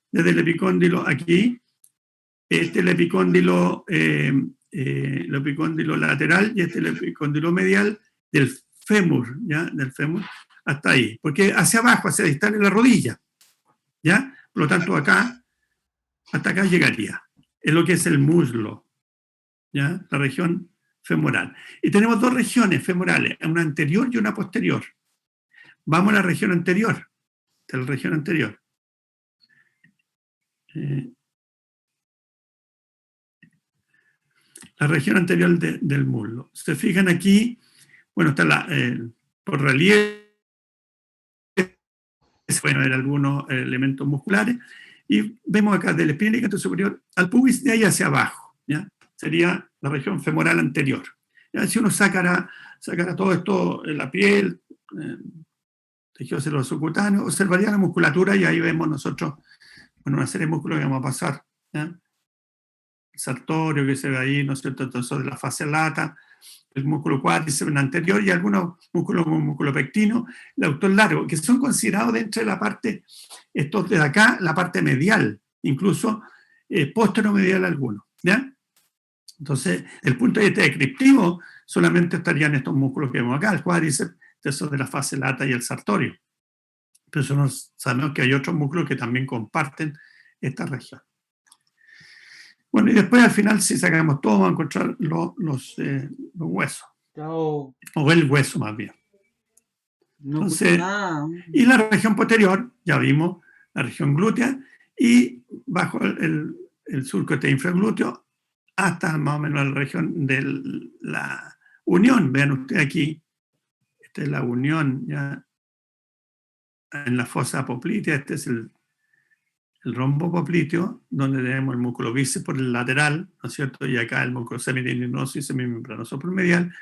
Desde el epicóndilo aquí, este es el epicóndilo lateral y este es el epicóndilo medial del fémur, ¿ya? Del fémur hasta ahí, porque hacia abajo, hacia distal en la rodilla, ¿ya? Por lo tanto, acá, hasta acá llegaría, es lo que es el muslo, ¿ya? La región femoral. Y tenemos dos regiones femorales, una anterior y una posterior. Vamos a la región anterior, de la región anterior. La región anterior del muslo. Se fijan aquí, bueno, está por relieve, se pueden ver algunos elementos musculares, y vemos acá del espina y ligamento superior al pubis, de ahí hacia abajo, ¿ya? Sería la región femoral anterior. ¿Ya? Si uno sacara todo esto en la piel, tejido celoso cutáneo, observaría la musculatura y ahí vemos nosotros, bueno, una serie de músculos que vamos a pasar, ¿ya? El sartorio que se ve ahí, ¿no es cierto? Entonces, de la fascia lata, el músculo cuádriceps anterior y algunos músculos como el músculo pectino, el autor largo, que son considerados dentro de la parte, estos de acá, la parte medial, incluso posteromedial algunos, ¿ya? Entonces, el punto de vista descriptivo, solamente estarían estos músculos que vemos acá, el cuádriceps, esos de la fase lata y el sartorio. Pero eso sabemos que hay otros músculos que también comparten esta región. Bueno, y después al final, si sacamos todo, vamos a encontrar los huesos. Chao. O el hueso, más bien. No Entonces, escucho nada. y la región posterior, ya vimos, la región glútea, y bajo el surco este infraglúteo, hasta más o menos la región de la unión. Vean ustedes aquí, esta es la unión ya en la fosa poplitea, este es el rombo popliteo, donde tenemos el músculo bíceps por el lateral, ¿no es cierto? Y acá el músculo semitendinoso y semimembranoso por medial,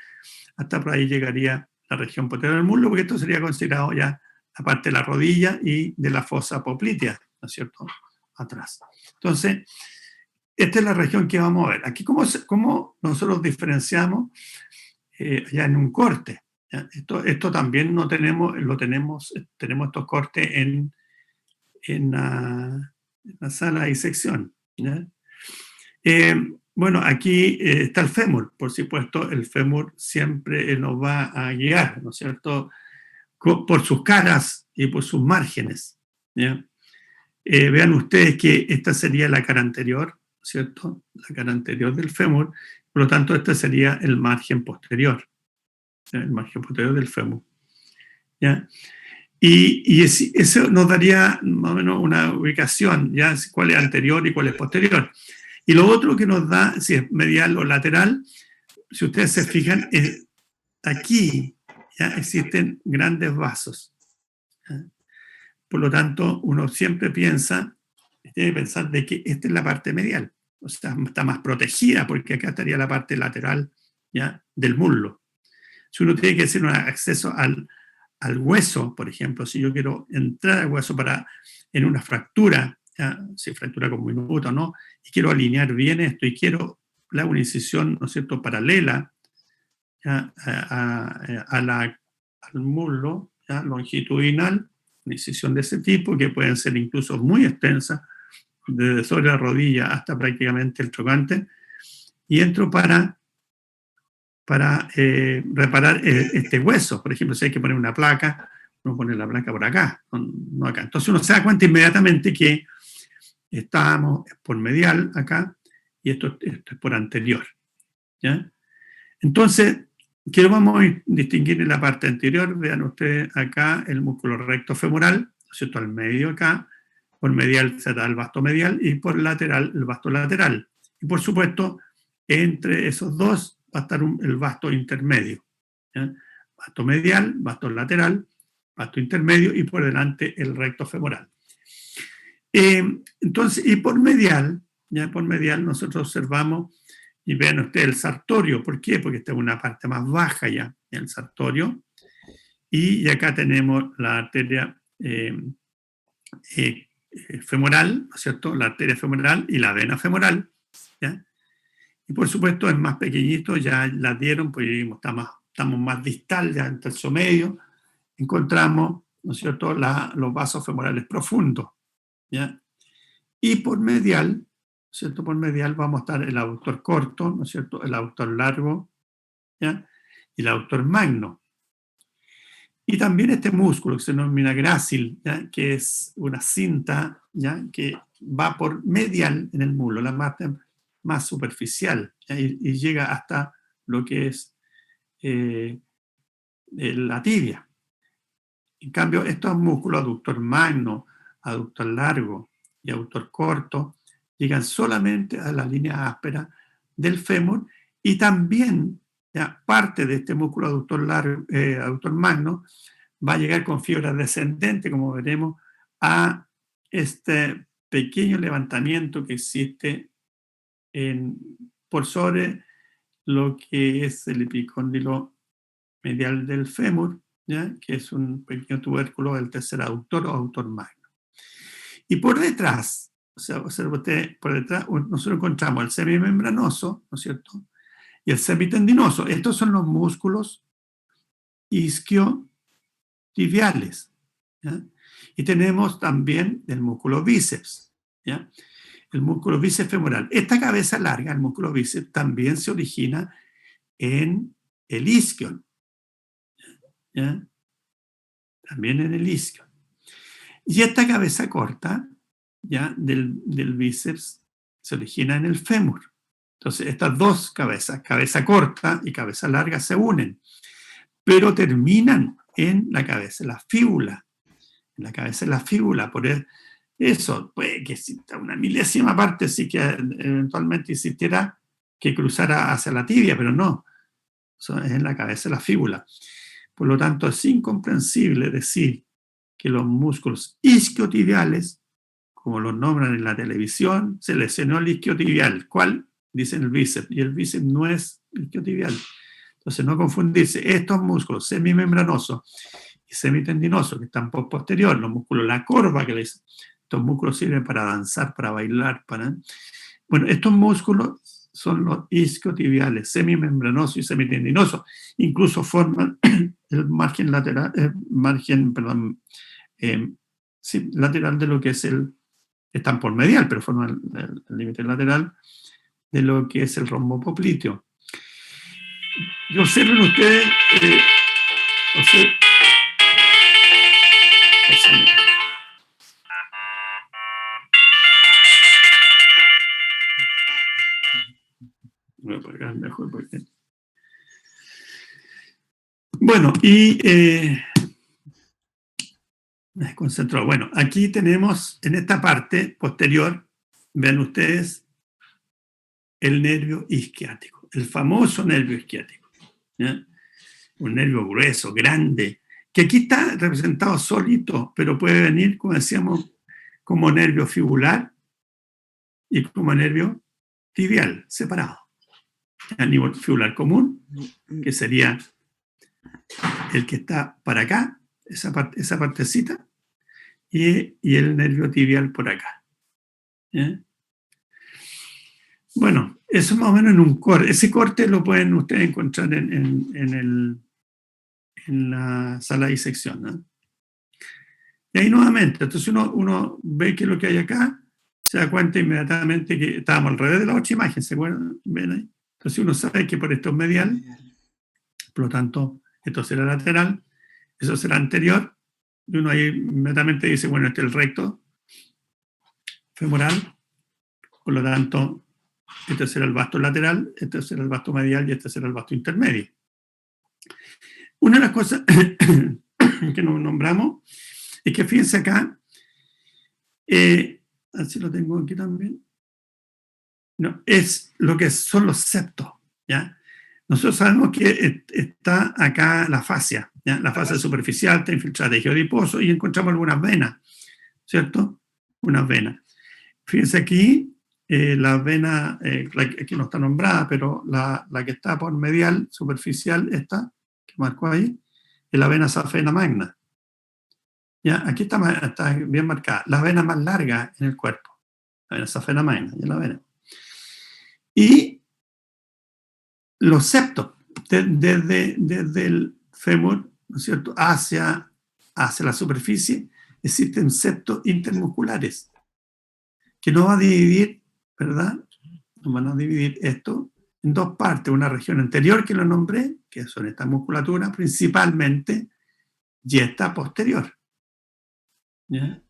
hasta por ahí llegaría la región posterior del muslo, porque esto sería considerado ya la parte de la rodilla y de la fosa poplitea, ¿no es cierto? Atrás. Entonces, esta es la región que vamos a ver. Aquí, ¿cómo nosotros diferenciamos ya en un corte? ¿Ya? Esto también no tenemos, tenemos estos cortes en la sala de disección. ¿Ya? Bueno, aquí está el fémur, por supuesto, el fémur siempre nos va a guiar, ¿no es cierto?, por sus caras y por sus márgenes. ¿Ya? Vean ustedes que esta sería la cara anterior, ¿cierto?, la cara anterior del fémur, por lo tanto, este sería el margen posterior, ¿ya? El margen posterior del fémur. ¿Ya? Y eso nos daría más o menos una ubicación, ¿ya? Cuál es anterior y cuál es posterior. Y lo otro que nos da, si es medial o lateral, si ustedes se fijan, aquí ya existen grandes vasos. ¿Ya? Por lo tanto, uno siempre tiene que pensar de que esta es la parte medial. O sea, está más protegida porque acá estaría la parte lateral, ¿ya?, del muslo. Si uno tiene que hacer un acceso al hueso, por ejemplo, si yo quiero entrar al hueso en una fractura, ¿ya?, si fractura con minuto, ¿no?, y quiero alinear bien esto y quiero una incisión, ¿no es cierto?, paralela, ¿ya?, al muslo, ¿ya?, longitudinal, una incisión de ese tipo, que pueden ser incluso muy extensas, desde sobre la rodilla hasta prácticamente el trocante, y entro para reparar este hueso. Por ejemplo, si hay que poner una placa, uno pone la placa por acá, no acá. Entonces uno se da cuenta inmediatamente que estamos por medial acá, y esto es por anterior. ¿Ya? Entonces, ¿qué vamos a distinguir en la parte anterior? Vean ustedes acá el músculo recto femoral, ¿no es cierto?, al medio acá, por medial se da el vasto medial y por lateral el vasto lateral. Y por supuesto, entre esos dos va a estar el vasto intermedio. ¿Ya? Vasto medial, vasto lateral, vasto intermedio y por delante el recto femoral. Entonces, y por medial, ya por medial nosotros observamos, y vean ustedes el sartorio. ¿Por qué? Porque esta es una parte más baja ya, el sartorio. Y acá tenemos la arteria femoral, ¿no es cierto?, la arteria femoral y la vena femoral. ¿Ya? Y por supuesto es más pequeñito, ya la dieron, pues estamos más distal, ya en el tercio medio, encontramos, ¿no es cierto?, los vasos femorales profundos. ¿Ya? Y por medial, ¿cierto?, por medial vamos a estar el aductor corto, ¿no es cierto?, el aductor largo, ¿ya?, y el aductor magno. Y también este músculo que se denomina grácil, ¿ya?, que es una cinta, ¿ya?, que va por medial en el muslo, la parte más superficial, y llega hasta lo que es la tibia. En cambio, estos músculos, aductor magno, aductor largo y aductor corto, llegan solamente a la línea áspera del fémur, y también, ya, parte de este músculo aductor magno va a llegar con fibra descendente, como veremos, a este pequeño levantamiento que existe por sobre lo que es el epicóndilo medial del fémur, ¿ya?, que es un pequeño tubérculo del tercer aductor o aductor magno. Y por detrás, o sea, observa usted, por detrás nosotros encontramos el semimembranoso, ¿no es cierto?, y el semitendinoso. Estos son los músculos isquiotibiales, ¿ya? Y tenemos también el músculo bíceps, ¿ya?, el músculo bíceps femoral. Esta cabeza larga, el músculo bíceps, también se origina en el isquion, ¿ya?, también en el isquion. Y esta cabeza corta, ¿ya?, del bíceps, se origina en el fémur. Entonces, estas dos cabezas, cabeza corta y cabeza larga, se unen, pero terminan en la cabeza, la fíbula. En la cabeza de la fíbula, por eso, puede que exista una milésima parte, sí que eventualmente existiera que cruzara hacia la tibia, pero no, eso es en la cabeza de la fíbula. Por lo tanto, es incomprensible decir que los músculos isquiotibiales como los nombran en la televisión, se lesionó el isquiotibial. ¿Cuál? Dicen el bíceps, y el bíceps no es isquiotibial. Entonces, no confundirse. Estos músculos semimembranosos y semitendinosos, que están por posterior, los músculos, la corva que le dicen, estos músculos sirven para danzar, para bailar, Bueno, estos músculos son los isquiotibiales, semimembranosos y semitendinosos. Incluso forman el margen lateral, lateral de lo que es están por medial, pero forman el límite lateral de lo que es el rombo popliteo. Y observen ustedes, voy a apagar mejor porque... Bueno, y me desconcentró. Bueno, aquí tenemos en esta parte posterior, vean ustedes, el nervio isquiático, el famoso nervio isquiático, ¿ya? Un nervio grueso, grande, que aquí está representado solito, pero puede venir, como decíamos, como nervio fibular y como nervio tibial, separado. A nivel fibular común, que sería el que está para acá, esa partecita, y el nervio tibial por acá. ¿Ya? Bueno, eso más o menos en un corte. Ese corte lo pueden ustedes encontrar en la sala de disección, ¿no? Y ahí nuevamente, entonces uno ve que lo que hay acá, se da cuenta inmediatamente que estábamos al revés de la otra imagen, ¿se acuerdan? ¿Ven ahí? Entonces uno sabe que por esto es medial, por lo tanto, esto será lateral, eso será anterior, y uno ahí inmediatamente dice, bueno, este es el recto femoral, por lo tanto, este será el vasto lateral, este será el vasto medial y este será el vasto intermedio. Una de las cosas que nos nombramos es que fíjense acá, así lo tengo aquí también, no, es lo que son los septos, ¿ya? Nosotros sabemos que está acá la fascia, ¿ya? La fascia superficial está infiltrada de tejido adiposo y encontramos algunas venas, ¿cierto? Unas venas. Fíjense aquí, la vena, aquí no está nombrada, pero la que está por medial, superficial, esta, que marcó ahí, es la vena safena magna. ¿Ya? Aquí está bien marcada, la vena más larga en el cuerpo, la vena safena magna, ¿ya la vena? Y los septos, desde el fémur, ¿no es cierto?, hacia la superficie, existen septos intermusculares, que nos va a dividir, ¿verdad? Nos van a dividir esto en dos partes, una región anterior que lo nombré, que son esta musculatura principalmente, y esta posterior. ¿Ya?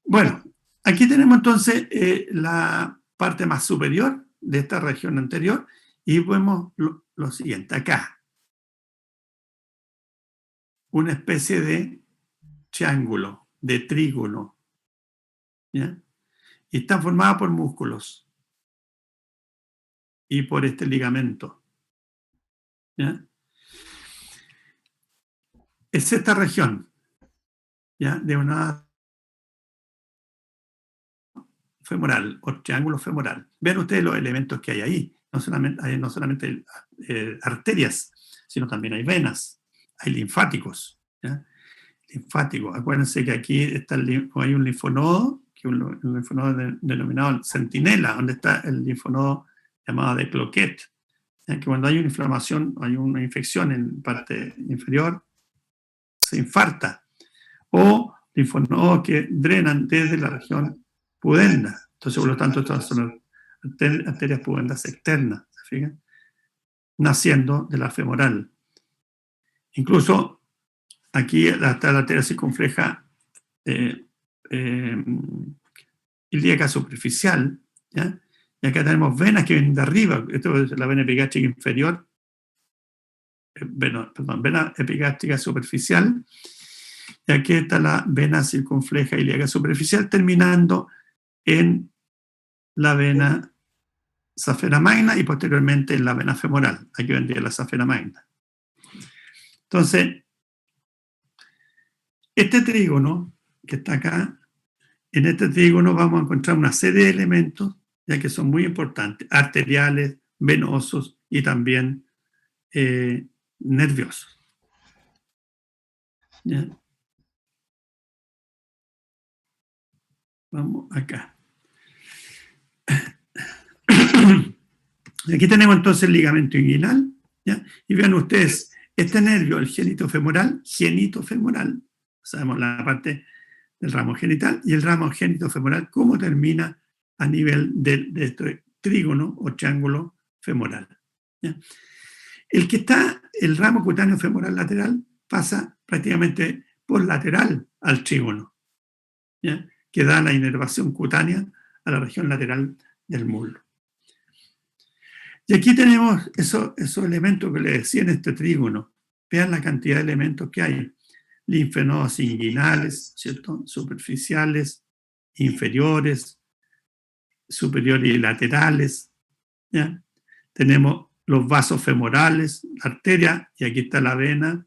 Bueno, aquí tenemos entonces la parte más superior de esta región anterior y vemos lo siguiente, acá. Una especie de triángulo, de trígono, ¿ya? Y está formada por músculos y por este ligamento, ¿ya? Es esta región, ¿ya?, de una femoral o triángulo femoral. Vean ustedes los elementos que hay ahí. No solamente arterias, sino también hay venas, hay linfáticos, ¿ya? Linfáticos. Acuérdense que aquí está hay un linfonodo, que un linfonodo denominado centinela, donde está el linfonodo llamado de Cloquet, ¿ya? Que cuando hay una inflamación, hay una infección en parte inferior, se infarta. O linfonodos que drenan desde la región pudenda. Entonces, por lo tanto, estas son arterias pudendas externas, ¿se fijan? Naciendo de la femoral. Incluso aquí está la arteria circunfleja ilíaca superficial, ¿ya? Y acá tenemos venas que vienen de arriba. Esto es la vena epigástrica inferior, vena epigástrica superficial. Y aquí está la vena circunfleja ilíaca superficial, terminando en la vena safena magna y posteriormente en la vena femoral. Aquí vendría la safena magna. Entonces, este trígono que está acá en este trígono vamos a encontrar una serie de elementos, ya que son muy importantes, arteriales, venosos y también nerviosos. ¿Ya? Vamos acá. Aquí tenemos entonces el ligamento inguinal, ¿ya? Y vean ustedes, este nervio, el genitofemoral, sabemos la parte del ramo genital, y el ramo genitofemoral, cómo termina a nivel de este trígono o triángulo femoral. ¿Ya? El ramo cutáneo femoral lateral pasa prácticamente por lateral al trígono, ¿ya? Que da la inervación cutánea a la región lateral del muslo. Y aquí tenemos esos elementos que les decía en este trígono. Vean la cantidad de elementos que hay. Linfenodos inguinales, ¿cierto? Superficiales, inferiores, superiores y laterales. ¿Ya? Tenemos los vasos femorales, la arteria, y aquí está la vena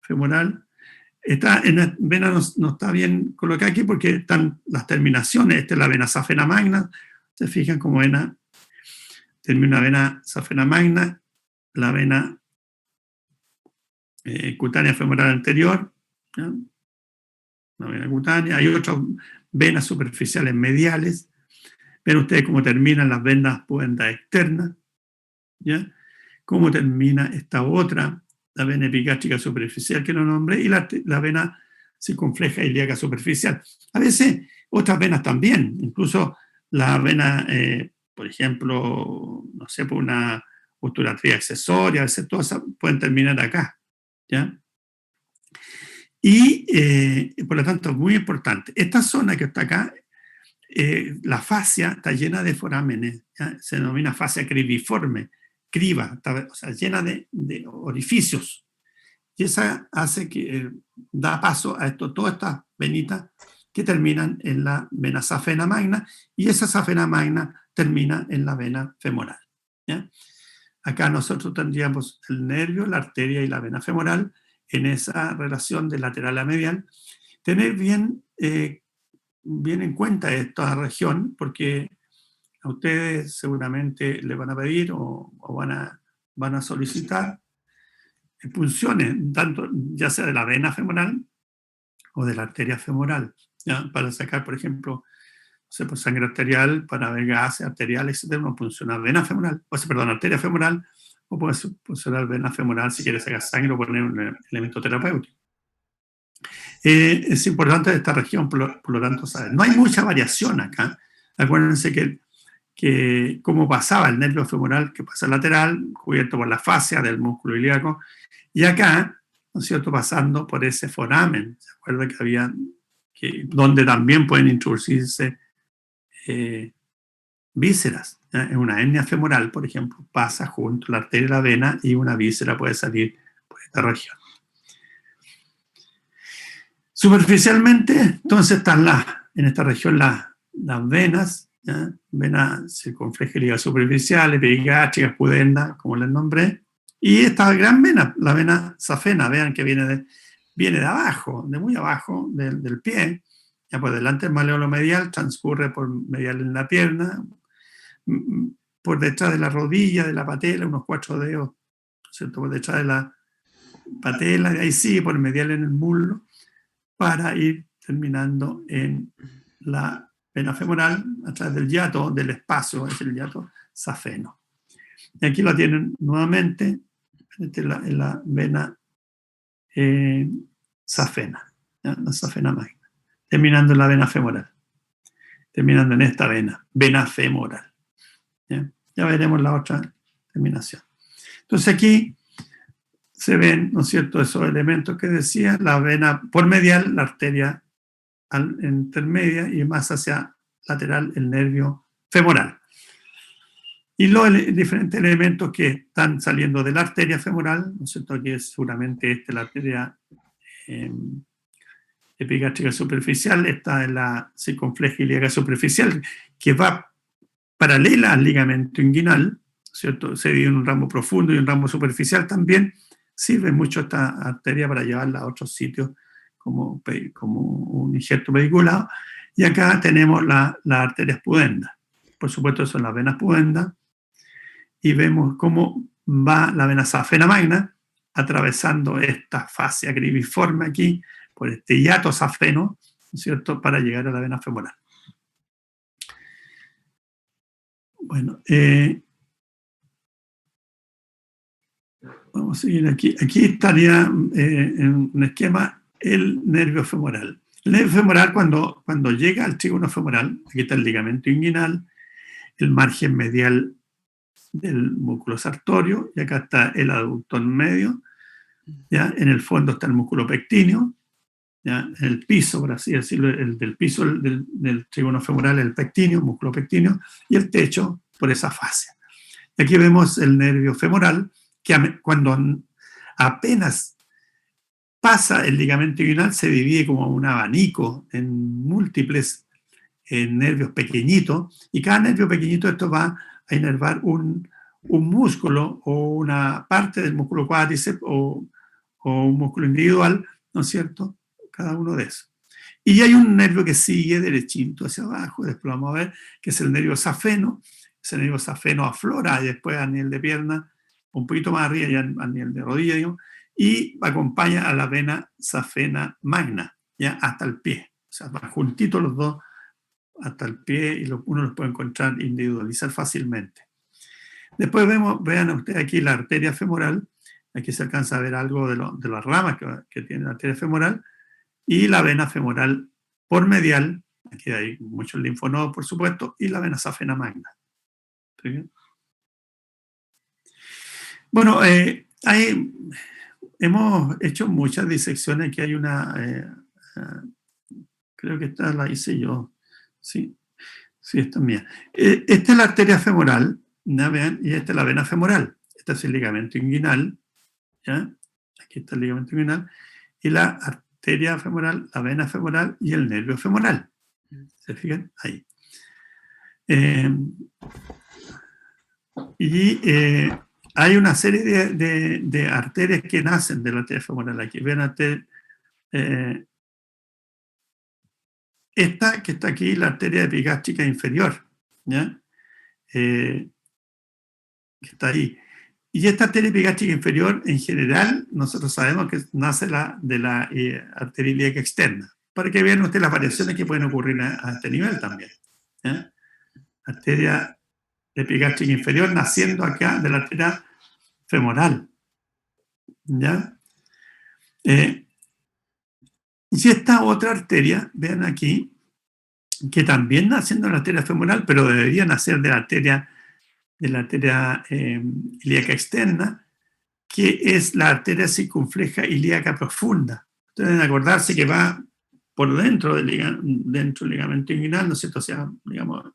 femoral. En la vena no está bien colocada aquí porque están las terminaciones. Esta es la vena safena magna. Se fijan como vena, termina una vena safena magna, la vena cutánea femoral anterior, ¿ya? La vena cutánea. Hay otras venas superficiales mediales. Ven ustedes cómo terminan las venas pudendas externas, ¿ya? Cómo termina esta otra, la vena epigástrica superficial que no nombré, y la vena circunfleja ilíaca superficial. A veces otras venas también, incluso la vena, por ejemplo, no sé, por una obturatría accesoria, a veces todas pueden terminar acá, ¿ya? Y por lo tanto es muy importante. Esta zona que está acá, la fascia está llena de forámenes, ¿ya? Se denomina fascia cribiforme, criba, o sea, llena de orificios. Y esa hace que da paso a todas estas venitas que terminan en la vena safena magna, y esa safena magna termina en la vena femoral, ¿ya? Acá nosotros tendríamos el nervio, la arteria y la vena femoral en esa relación de lateral a medial. Tener bien en cuenta esta región, porque a ustedes seguramente le van a pedir o van a solicitar punciones, tanto ya sea de la vena femoral o de la arteria femoral, ¿ya? Para sacar, por ejemplo, sangre arterial, para ver gases arteriales, etc. Uno funciona vena femoral, arteria femoral, o puede funcionar vena femoral si quiere sacar sangre o poner un elemento terapéutico. Es importante esta región, por lo tanto, saber. No hay mucha variación acá. Acuérdense que como pasaba el nervio femoral, que pasa lateral, cubierto por la fascia del músculo ilíaco, y acá, ¿no es cierto?, pasando por ese foramen. ¿Se acuerdan que había, donde también pueden introducirse vísceras? En una hernia femoral, por ejemplo, pasa junto a la arteria y la vena, y una víscera puede salir por esta región. Superficialmente, entonces están en esta región las venas, ¿ya? Vena circunfleja ilíaca superficial, epigástrica, pudenda, como les nombré, y esta gran vena, la vena safena, vean que viene de abajo, de muy abajo del pie, ya por delante del maleolo medial, transcurre por medial en la pierna, por detrás de la rodilla, de la patela, unos 4 dedos, ¿cierto? Por detrás de la patela, de ahí sigue por medial en el muslo, para ir terminando en la vena femoral a través del hiato, del espacio, es el hiato safeno. Y aquí lo tienen nuevamente en la vena safena, ¿ya? La safena magna, terminando en la vena femoral, terminando en esta vena femoral. ¿Ya? Ya veremos la otra terminación. Entonces aquí se ven, ¿no es cierto?, esos elementos que decía, la vena por medial, la arteria intermedia, y más hacia lateral el nervio femoral. Y los diferentes elementos que están saliendo de la arteria femoral, ¿no es cierto?, aquí es seguramente la arteria epigástrica superficial, esta es la circunfleja ilíaca superficial, que va paralela al ligamento inguinal, ¿cierto? Se divide en un ramo profundo y un ramo superficial también. Sirve mucho esta arteria para llevarla a otros sitios, como un injerto pediculado, y acá tenemos las arterias pudendas. Por supuesto, son las venas pudendas, y vemos cómo va la vena safena magna atravesando esta fascia cribiforme aquí, por este hiato safeno, ¿no es cierto?, para llegar a la vena femoral. Bueno, vamos a seguir aquí. Aquí estaría en un esquema el nervio femoral. El nervio femoral, cuando llega al trígono femoral, aquí está el ligamento inguinal, el margen medial del músculo sartorio, y acá está el aductor medio, ¿ya? En el fondo está el músculo pectíneo, ¿ya? En el piso, por así decirlo, el del piso del trígono femoral, el pectíneo, músculo pectíneo, y el techo por esa fascia. Y aquí vemos el nervio femoral, que cuando apenas pasa el ligamento inguinal se divide como un abanico en múltiples nervios pequeñitos, y cada nervio pequeñito esto va a inervar un músculo o una parte del músculo cuádriceps o un músculo individual, ¿no es cierto? Cada uno de esos. Y hay un nervio que sigue derechito hacia abajo, después lo vamos a ver, que es el nervio safeno. Ese nervio safeno aflora y después a nivel de pierna, un poquito más arriba ya a nivel de rodilla, digamos, y acompaña a la vena safena magna, ya hasta el pie. O sea, van juntitos los dos hasta el pie, y uno los puede encontrar, individualizar fácilmente. Después vean ustedes aquí la arteria femoral. Aquí se alcanza a ver algo de las ramas que tiene la arteria femoral, y la vena femoral por medial. Aquí hay muchos linfonodos, por supuesto, y la vena safena magna. ¿Sí bien? Bueno, hemos hecho muchas disecciones. Aquí hay una, creo que esta la hice yo. Sí, esta es mía. Esta es la arteria femoral, ¿ya? Vean, y esta es la vena femoral. Este es el ligamento inguinal, ¿ya? Aquí está el ligamento inguinal, y la arteria femoral, la vena femoral y el nervio femoral. ¿Se fijan? Ahí. Hay una serie de arterias que nacen de la arteria femoral. Aquí ven esta que está aquí, la arteria epigástrica inferior, ¿ya? Que está ahí. Y esta arteria epigástrica inferior, en general, nosotros sabemos que nace de la arteria ilíaca externa, para que vean ustedes las variaciones que pueden ocurrir a este nivel también, ¿ya? Arteria epigástrica inferior naciendo acá de la arteria femoral, ¿ya? Y esta otra arteria, vean aquí, que también naciendo de la arteria femoral, pero debería nacer de la arteria ilíaca externa, que es la arteria circunfleja ilíaca profunda. Ustedes deben acordarse que va por dentro del ligamento inguinal, ¿no es cierto? O sea, digamos,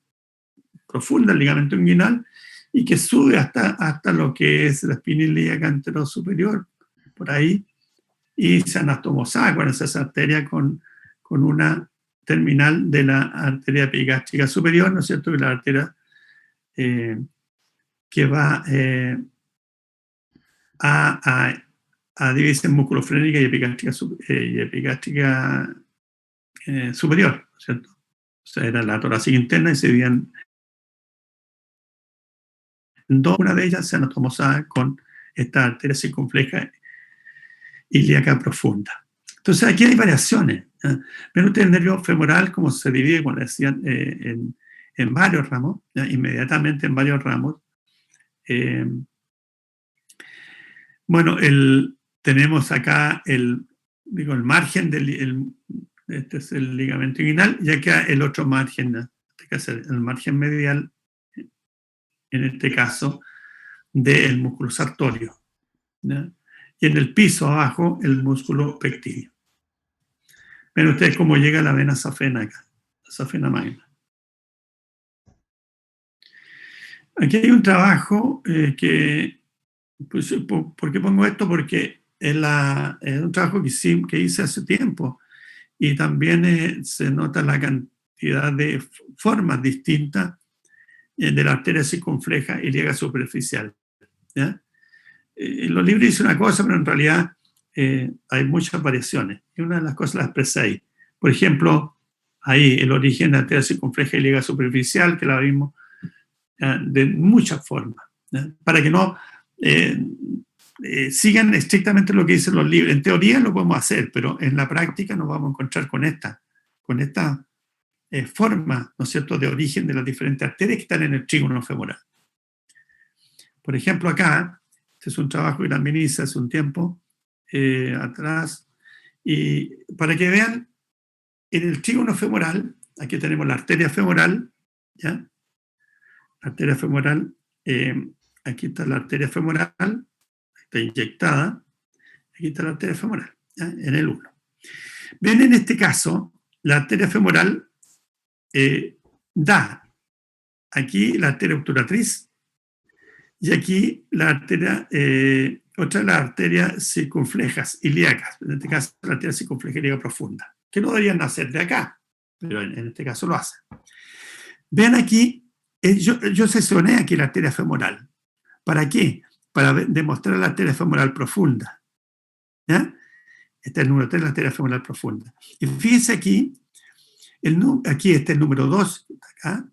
profunda el ligamento inguinal, y que sube hasta lo que es la espina ilíaca anterosuperior, por ahí, y se anastomosaba con esa arteria con una terminal de la arteria epigástrica superior, ¿no es cierto? Que la arteria que va a dividirse en musculofrénica y epigástrica superior, ¿no es cierto? O sea, era la torácica interna y se dividían en dos. Una de ellas se anatomosaba con esta arteria circunfleja ilíaca profunda. Entonces aquí hay variaciones. Ven ustedes el nervio femoral como se divide, como decían, en varios ramos, ¿ya? Inmediatamente en varios ramos. Bueno, tenemos acá el margen este es el ligamento inguinal, y acá el otro margen, que es el margen medial, en este caso, del músculo sartorio, ¿ya? Y en el piso abajo el músculo pectíneo. Ven ustedes cómo llega la vena safena acá, la safena magna. Aquí hay un trabajo que, pues, ¿por qué pongo esto? Porque es un trabajo que hice hace tiempo, y también se nota la cantidad de formas distintas de la arteria circunfleja ilíaca superficial, ¿ya? Los libros dicen una cosa, pero en realidad hay muchas variaciones. Y una de las cosas las expresé ahí. Por ejemplo, ahí el origen de la arteria circunfleja ilíaca superficial, que la vimos de muchas formas, ¿ya? Para que no sigan estrictamente lo que dicen los libros. En teoría lo podemos hacer, pero en la práctica nos vamos a encontrar con esta forma, ¿no es cierto?, de origen de las diferentes arterias que están en el trígono femoral. Por ejemplo, acá, este es un trabajo que también hice hace un tiempo atrás, y para que vean, en el trígono femoral, aquí tenemos la arteria femoral, ¿ya? La arteria femoral, aquí está la arteria femoral, está inyectada, aquí está la arteria femoral, ¿ya? En el 1. Ven, en este caso, la arteria femoral da aquí la arteria obturatriz y aquí la arteria, otra de las arterias circunflejas ilíacas, en este caso la arteria circunfleja ilíaca profunda, que no deberían nacer de acá, pero en este caso lo hacen. Vean aquí, yo sesioné aquí la arteria femoral. ¿Para qué? Para demostrar la arteria femoral profunda. ¿Ya? Este es el número 3, la arteria femoral profunda. Y fíjense aquí, aquí está el número 2, acá,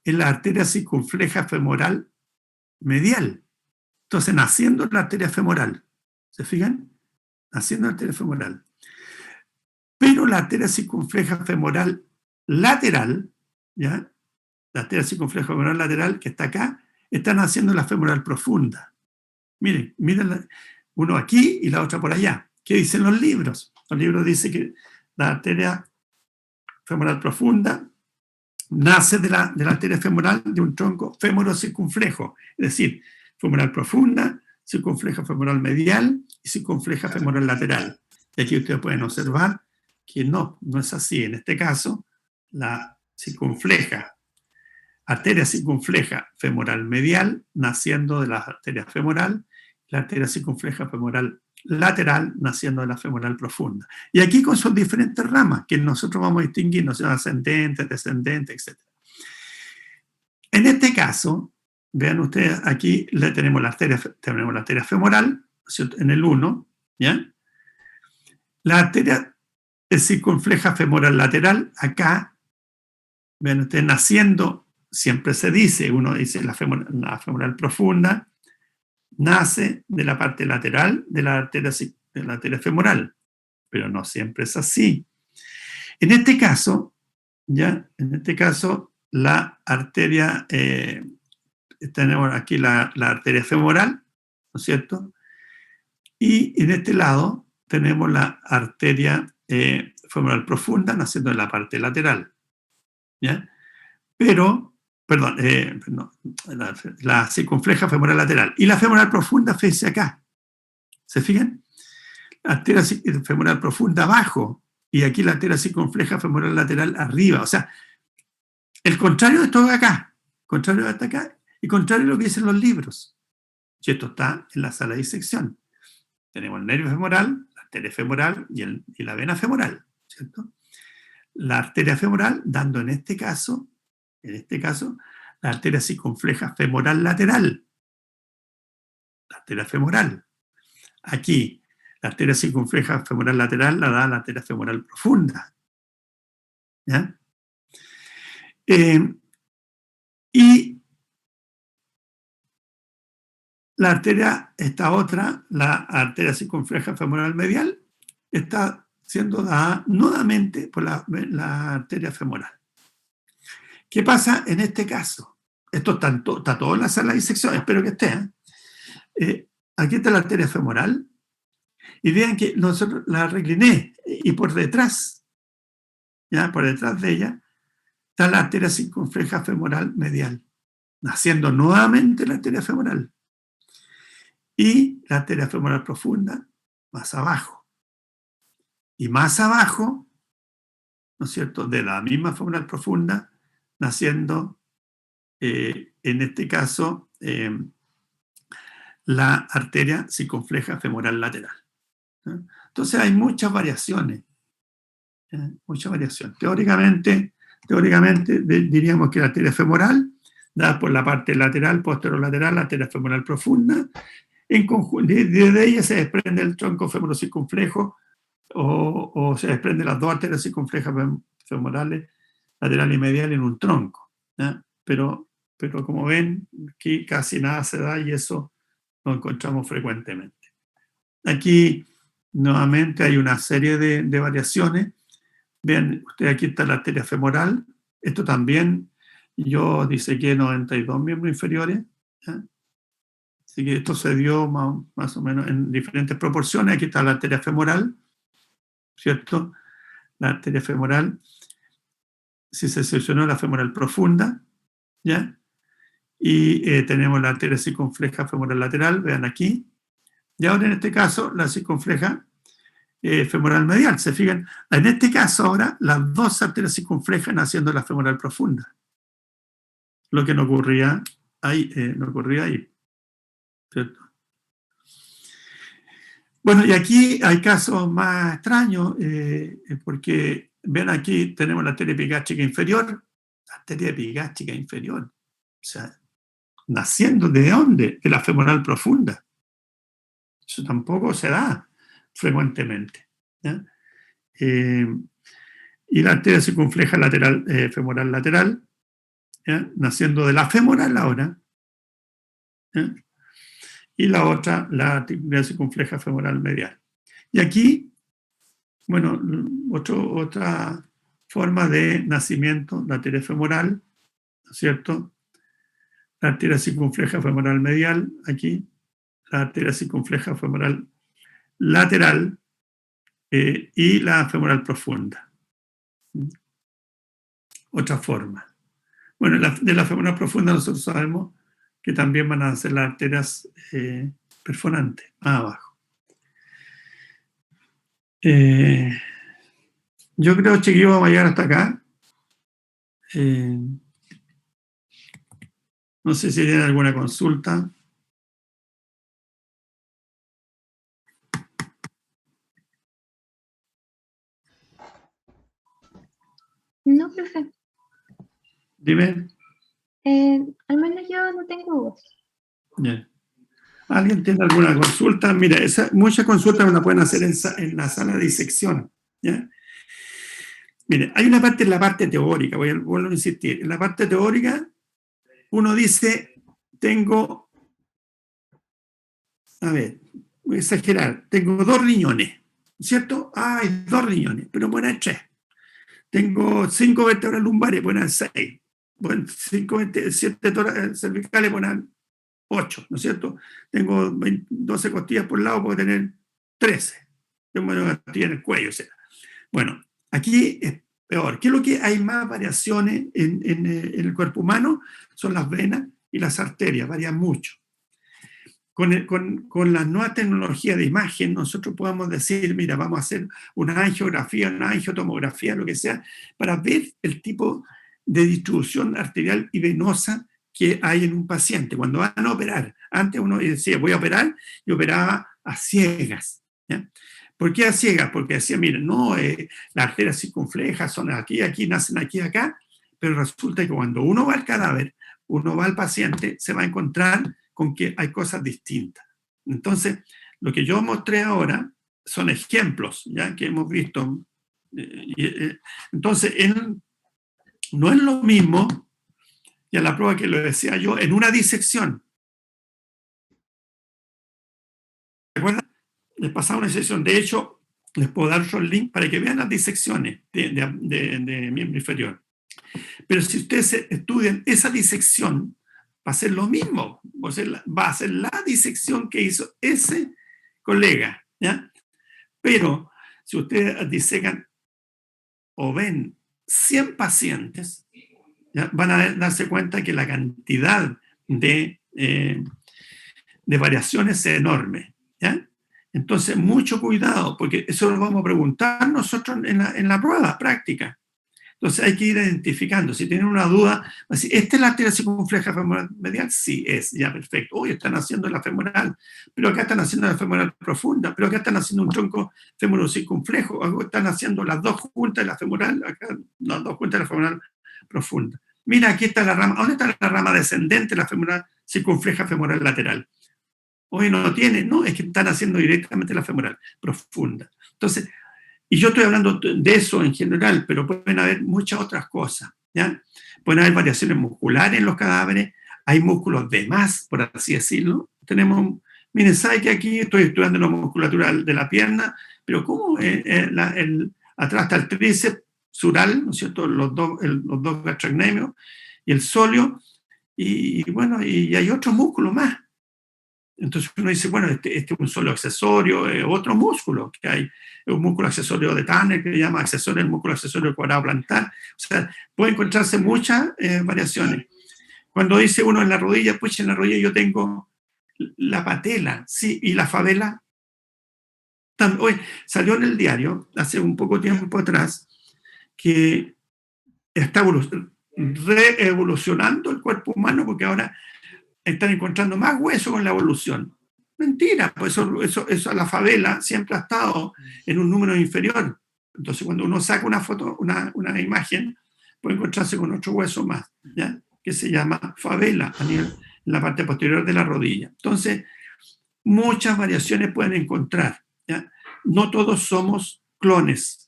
es la arteria circunfleja femoral medial. Entonces, naciendo la arteria femoral. ¿Se fijan? Naciendo la arteria femoral. Pero la arteria circunfleja femoral lateral, ¿ya? La arteria circunfleja femoral lateral que está acá, está naciendo la femoral profunda. Miren, uno aquí y la otra por allá. ¿Qué dicen los libros? Los libros dicen que la arteria femoral profunda nace de la arteria femoral de un tronco femorocircunflejo, es decir, femoral profunda, circunfleja femoral medial y circunfleja femoral lateral. Y aquí ustedes pueden observar que no es así. En este caso, la arteria circunfleja femoral medial, naciendo de la arteria femoral, la arteria circunfleja femoral lateral, naciendo de la femoral profunda. Y aquí con sus diferentes ramas, que nosotros vamos a distinguir, no sé, ascendentes, descendentes, etc. En este caso, vean ustedes, aquí tenemos la arteria femoral, ¿cierto?, en el 1, ¿ya? La arteria circunfleja femoral lateral, acá, vean ustedes, naciendo, siempre se dice, uno dice la femoral profunda, nace de la parte lateral de la arteria femoral, pero no siempre es así. En este caso, ¿ya? En este caso, la arteria, tenemos aquí la arteria femoral, ¿no es cierto? Y en este lado tenemos la arteria femoral profunda naciendo de la parte lateral, ¿ya? Pero, perdón, la circunfleja femoral lateral. Y la femoral profunda, fíjense acá. ¿Se fijan? La arteria femoral profunda abajo y aquí la arteria circunfleja femoral lateral arriba. O sea, el contrario de todo acá. Contrario de hasta acá y contrario a lo que dicen los libros. Y esto está en la sala de disección. Tenemos el nervio femoral, la arteria femoral y la vena femoral, ¿cierto? La arteria femoral dando en este caso, la arteria circunfleja femoral lateral. La arteria femoral. Aquí, la arteria circunfleja femoral lateral la da la arteria femoral profunda. ¿Ya? Y la arteria, esta otra, la arteria circunfleja femoral medial, está siendo dada nuevamente por la arteria femoral. ¿Qué pasa en este caso? Esto está todo en la sala de disección, espero que esté. Aquí está la arteria femoral, y vean que nosotros la recliné, y por detrás, ya por detrás de ella, está la arteria circunfleja femoral medial, naciendo nuevamente la arteria femoral. Y la arteria femoral profunda más abajo. Y más abajo, ¿no es cierto?, de la misma femoral profunda, naciendo, en este caso, la arteria circunfleja femoral lateral. ¿Sí? Entonces hay muchas variaciones. Muchas variaciones. Teóricamente diríamos que la arteria femoral, dada por la parte lateral, posterolateral, la arteria femoral profunda, de ella se desprende el tronco femorocircunflejo o se desprenden las dos arterias circunflejas femorales, lateral y medial en un tronco, ¿ya? Pero como ven, aquí casi nada se da y eso lo encontramos frecuentemente. Aquí nuevamente hay una serie de variaciones. Vean, ustedes, aquí está la arteria femoral. Esto también, yo disequé 92 miembros inferiores, ¿ya? Así que esto se dio más o menos en diferentes proporciones. Aquí está la arteria femoral, ¿cierto? La arteria femoral, si se seleccionó la femoral profunda, ¿ya? Y tenemos la arteria circunfleja femoral lateral, vean aquí. Y ahora en este caso, la circunfleja femoral medial. Se fijan, en este caso ahora, las dos arterias circunflejas haciendo la femoral profunda. Lo que no ocurría ahí, ¿cierto? Bueno, y aquí hay casos más extraños, porque ven aquí tenemos la arteria epigástrica inferior, o sea, naciendo ¿de dónde? De la femoral profunda. Eso tampoco se da frecuentemente, ¿ya? Y la arteria circunfleja lateral, femoral lateral, ¿ya? Naciendo de la femoral ahora, ¿ya? Y la otra, la arteria circunfleja femoral medial. Y aquí, bueno, otra forma de nacimiento, la arteria femoral, ¿no es cierto? La arteria circunfleja femoral medial, aquí, la arteria circunfleja femoral lateral y la femoral profunda. Otra forma. Bueno, de la femoral profunda nosotros sabemos que también van a ser las arterias perforantes, más abajo. Yo creo, chiquillos, vamos a llegar hasta acá. No sé si tienen alguna consulta. No, profe. Dime. Al menos yo no tengo dudas. Yeah. ¿Alguien tiene alguna consulta? Mira, muchas consultas me las pueden hacer en la sala de disección, ¿ya? Mire, hay una parte en la parte teórica, vuelvo a insistir. En la parte teórica, uno dice, tengo, a ver, voy a exagerar, tengo 2 riñones, ¿cierto? Hay 2 riñones, pero pueden haber 3. Tengo 5 vértebras lumbares, pueden haber 6. Bueno, 7 cervicales, pueden haber 8, ¿no es cierto? Tengo 12 costillas por lado, puedo tener 13. Tengo una costilla en el cuello, o sea. Bueno, aquí es peor. ¿Qué es lo que hay más variaciones en el cuerpo humano? Son las venas y las arterias, varían mucho. Con la nueva tecnología de imagen, nosotros podemos decir, mira, vamos a hacer una angiografía, una angiotomografía, lo que sea, para ver el tipo de distribución arterial y venosa que hay en un paciente. Cuando van a operar, antes uno decía, voy a operar, y operaba a ciegas, ¿ya? ¿Por qué a ciegas? Porque decía, miren, no, las arterias circunflejas son aquí, nacen aquí, acá, pero resulta que cuando uno va al cadáver, uno va al paciente, se va a encontrar con que hay cosas distintas. Entonces, lo que yo mostré ahora son ejemplos, ¿ya? Que hemos visto. Entonces, no es lo mismo, y a la prueba que lo decía yo, en una disección. ¿Recuerdan? Les pasaba una disección. De hecho, les puedo dar otro link para que vean las disecciones de miembro inferior. Pero si ustedes estudian esa disección, va a ser lo mismo. Va a ser la disección que hizo ese colega, ¿ya? Pero si ustedes disecan o ven 100 pacientes, ¿ya? Van a darse cuenta que la cantidad de variaciones es enorme, ¿ya? Entonces, mucho cuidado, porque eso lo vamos a preguntar nosotros en la prueba práctica. Entonces, hay que ir identificando. Si tienen una duda, decir, ¿esta es la arteria circunfleja femoral medial? Sí, es, ya, perfecto. Hoy están haciendo la femoral, pero acá están haciendo la femoral profunda, pero acá están haciendo un tronco femorocircunflejo, acá están haciendo las 2 juntas de la femoral, acá las 2 juntas de la femoral profunda. Mira, aquí está la rama. ¿Dónde está la rama descendente, la femoral circunfleja femoral lateral? Hoy no tiene, no, es que están haciendo directamente la femoral profunda. Entonces, y yo estoy hablando de eso en general, pero pueden haber muchas otras cosas, ¿ya? Pueden haber variaciones musculares en los cadáveres, hay músculos de más, por así decirlo. Tenemos, miren, ¿sabe que aquí estoy estudiando la musculatura de la pierna? Pero ¿cómo atrás está el tríceps sural, ¿no es cierto? Los dos gastrocnemios y el sóleo, y bueno, y hay otros músculos más. Entonces uno dice, bueno, este es un solo accesorio, otro músculo que hay, un músculo accesorio de Tanner que se llama accesorio, el músculo accesorio cuadrado plantar. O sea, puede encontrarse muchas variaciones. Cuando dice uno en la rodilla, pues en la rodilla yo tengo la patela, sí, y la favela. Hoy salió en el diario, hace un poco tiempo atrás, que está reevolucionando el cuerpo humano porque ahora están encontrando más hueso con la evolución. Mentira, pues eso la favela siempre ha estado en un número inferior. Entonces, cuando uno saca una foto, una imagen, puede encontrarse con otro hueso más, ¿ya? Que se llama favela en la parte posterior de la rodilla. Entonces, muchas variaciones pueden encontrar, ¿ya? No todos somos clones.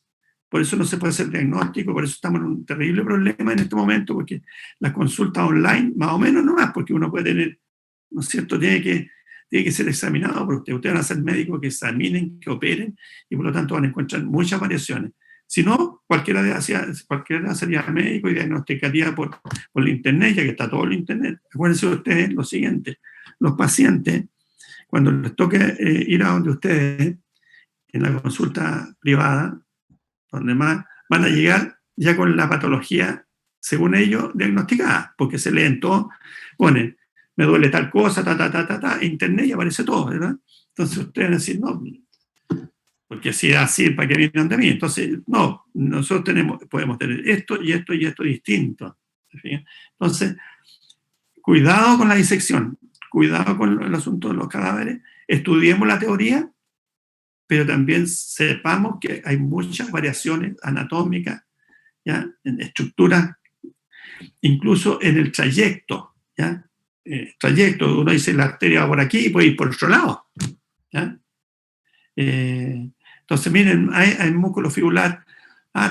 Por eso no se puede hacer diagnóstico, por eso estamos en un terrible problema en este momento, porque las consultas online, más o menos no más, porque uno puede tener, ¿no es cierto?, tiene que ser examinado por ustedes. Ustedes van a ser médicos que examinen, que operen, y por lo tanto van a encontrar muchas variaciones. Si no, cualquiera sería médico y diagnosticaría por el internet, ya que está todo el internet. Acuérdense ustedes lo siguiente, los pacientes, cuando les toque ir a donde ustedes, en la consulta privada, donde más van a llegar ya con la patología, según ellos, diagnosticada, porque se leen todo, ponen, me duele tal cosa, internet y aparece todo, ¿verdad? Entonces ustedes van a decir, no, porque si es así, ¿para qué vienen de mí? Entonces, no, nosotros podemos tener esto y esto y esto distinto. Entonces, cuidado con la disección, cuidado con el asunto de los cadáveres, estudiemos la teoría, pero también sepamos que hay muchas variaciones anatómicas, ¿ya? En estructuras, incluso en el trayecto, ¿ya? Trayecto, uno dice la arteria va por aquí y puede ir por otro lado, ¿ya? Entonces, miren, hay músculo fibular,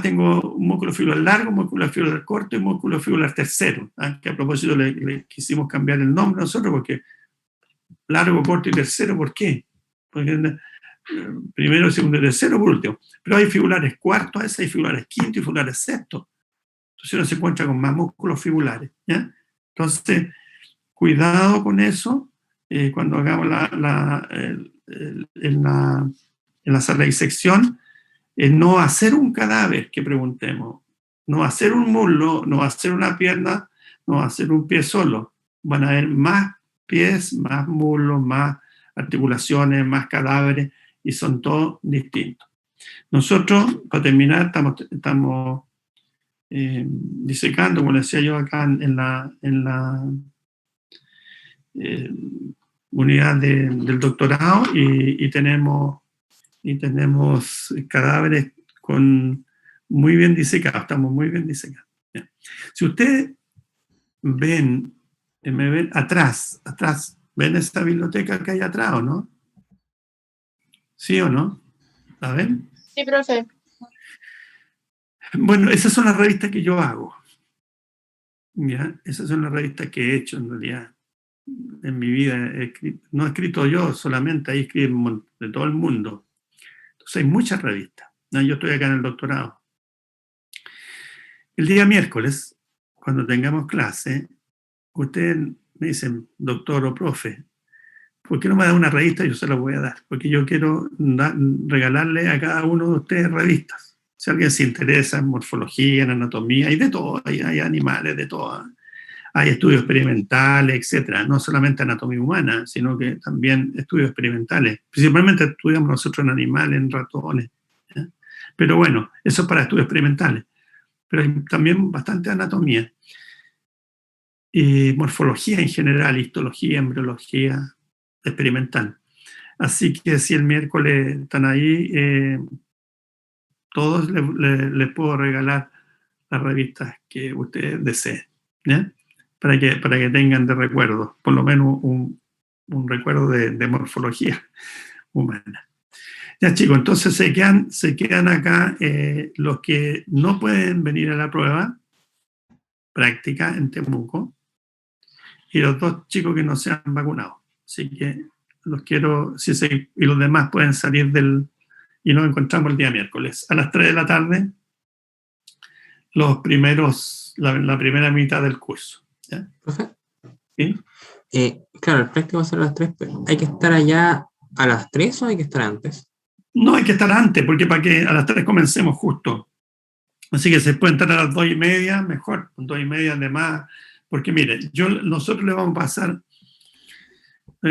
tengo un músculo fibular largo, un músculo fibular corto y un músculo fibular tercero, que a propósito le quisimos cambiar el nombre nosotros, porque largo, corto y tercero, ¿por qué? Porque primero, segundo y tercero, por último. Pero hay fibulares cuartos, hay fibulares quinto y fibulares sexto. Entonces uno se encuentra con más músculos fibulares, ¿ya? Entonces, cuidado con eso cuando hagamos en la sala de disección, no hacer un cadáver que preguntemos, no hacer un muslo, no hacer una pierna, no hacer un pie solo. Van a haber más pies, más muslos, más articulaciones, más cadáveres, y son todos distintos. Nosotros, para terminar, estamos disecando, como decía yo acá en la unidad del doctorado, y tenemos cadáveres muy bien disecados, estamos muy bien disecados. Bien. Si ustedes me ven atrás, ¿ven esta biblioteca que hay atrás o no? ¿Sí o no? ¿La ven? Sí, profe. Bueno, esas son las revistas que yo hago. ¿Ya? Esas son las revistas que he hecho en realidad en mi vida. No he escrito yo solamente, ahí escriben de todo el mundo. Entonces hay muchas revistas. ¿No? Yo estoy acá en el doctorado. El día miércoles, cuando tengamos clase, ustedes me dicen, doctor o profe, ¿por qué no me da una revista? Yo se la voy a dar, porque yo quiero regalarle a cada uno de ustedes revistas. Si alguien se interesa en morfología, en anatomía, hay de todo, hay animales de todo, hay estudios experimentales, etc. No solamente anatomía humana, sino que también estudios experimentales. Principalmente estudiamos nosotros en animales, en ratones. ¿Ya? Pero bueno, eso es para estudios experimentales. Pero hay también bastante anatomía. Y morfología en general, histología, embriología experimental. Así que si el miércoles están ahí, todos les puedo regalar las revistas que ustedes deseen, ¿ya? Para que tengan de recuerdo, por lo menos un recuerdo de morfología humana. Ya, chicos, entonces se quedan acá los que no pueden venir a la prueba práctica en Temuco y los 2 chicos que no se han vacunado. Así que los quiero, y los demás pueden salir y nos encontramos el día miércoles a las 3 de la tarde, la primera mitad del curso. ¿Ya? ¿Profe? ¿Sí? Claro, el práctico va a ser a las 3, pero ¿hay que estar allá a las 3 o hay que estar antes? No, hay que estar antes, porque para que a las 3 comencemos justo. Así que se puede entrar a las 2:30, mejor, 2:30 además, porque mire, nosotros le voy a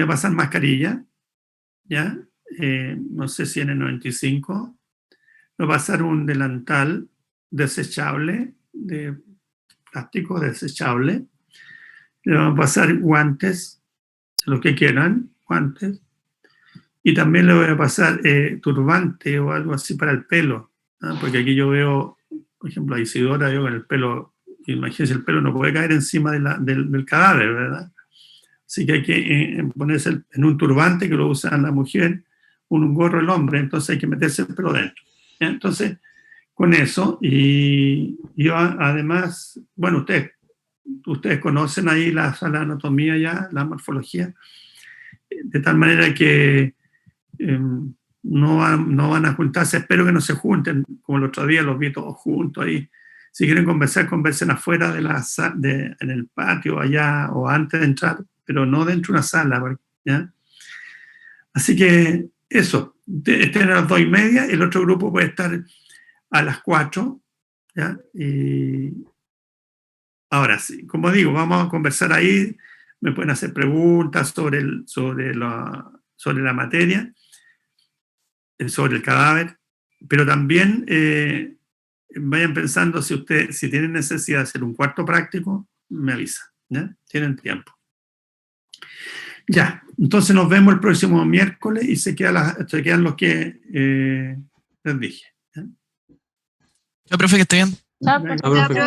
pasar mascarilla, ¿ya? No sé si en el 95, le voy a pasar un delantal desechable, de plástico desechable, le vamos a pasar guantes, los que quieran, guantes, y también le voy a pasar turbante o algo así para el pelo, ¿no? Porque aquí yo veo, por ejemplo, a Isidora, veo con el pelo, imagínense, el pelo no puede caer encima del cadáver, ¿verdad? Así que hay que ponerse en un turbante que lo usa la mujer, un gorro el hombre, entonces hay que meterse el pelo dentro. ¿Ya? Entonces, con eso, y yo además, bueno, ustedes conocen ahí la anatomía ya, la morfología, de tal manera que no van a juntarse, espero que no se junten, como el otro día los vi todos juntos ahí. Si quieren conversar, conversen afuera en el patio allá o antes de entrar, pero no dentro de una sala, ¿ya? Así que eso, estén a las 2:30, el otro grupo puede estar a las 4, ¿ya? Y ahora sí, como digo, vamos a conversar ahí, me pueden hacer preguntas sobre la materia, sobre el cadáver, pero también vayan pensando si tienen necesidad de hacer un cuarto práctico, me avisan, ¿ya? Tienen tiempo. Ya, entonces nos vemos el próximo miércoles y se quedan los que les dije. ¿Ya? Ya, profe, que esté bien. Chao, Venga. Ah, profe.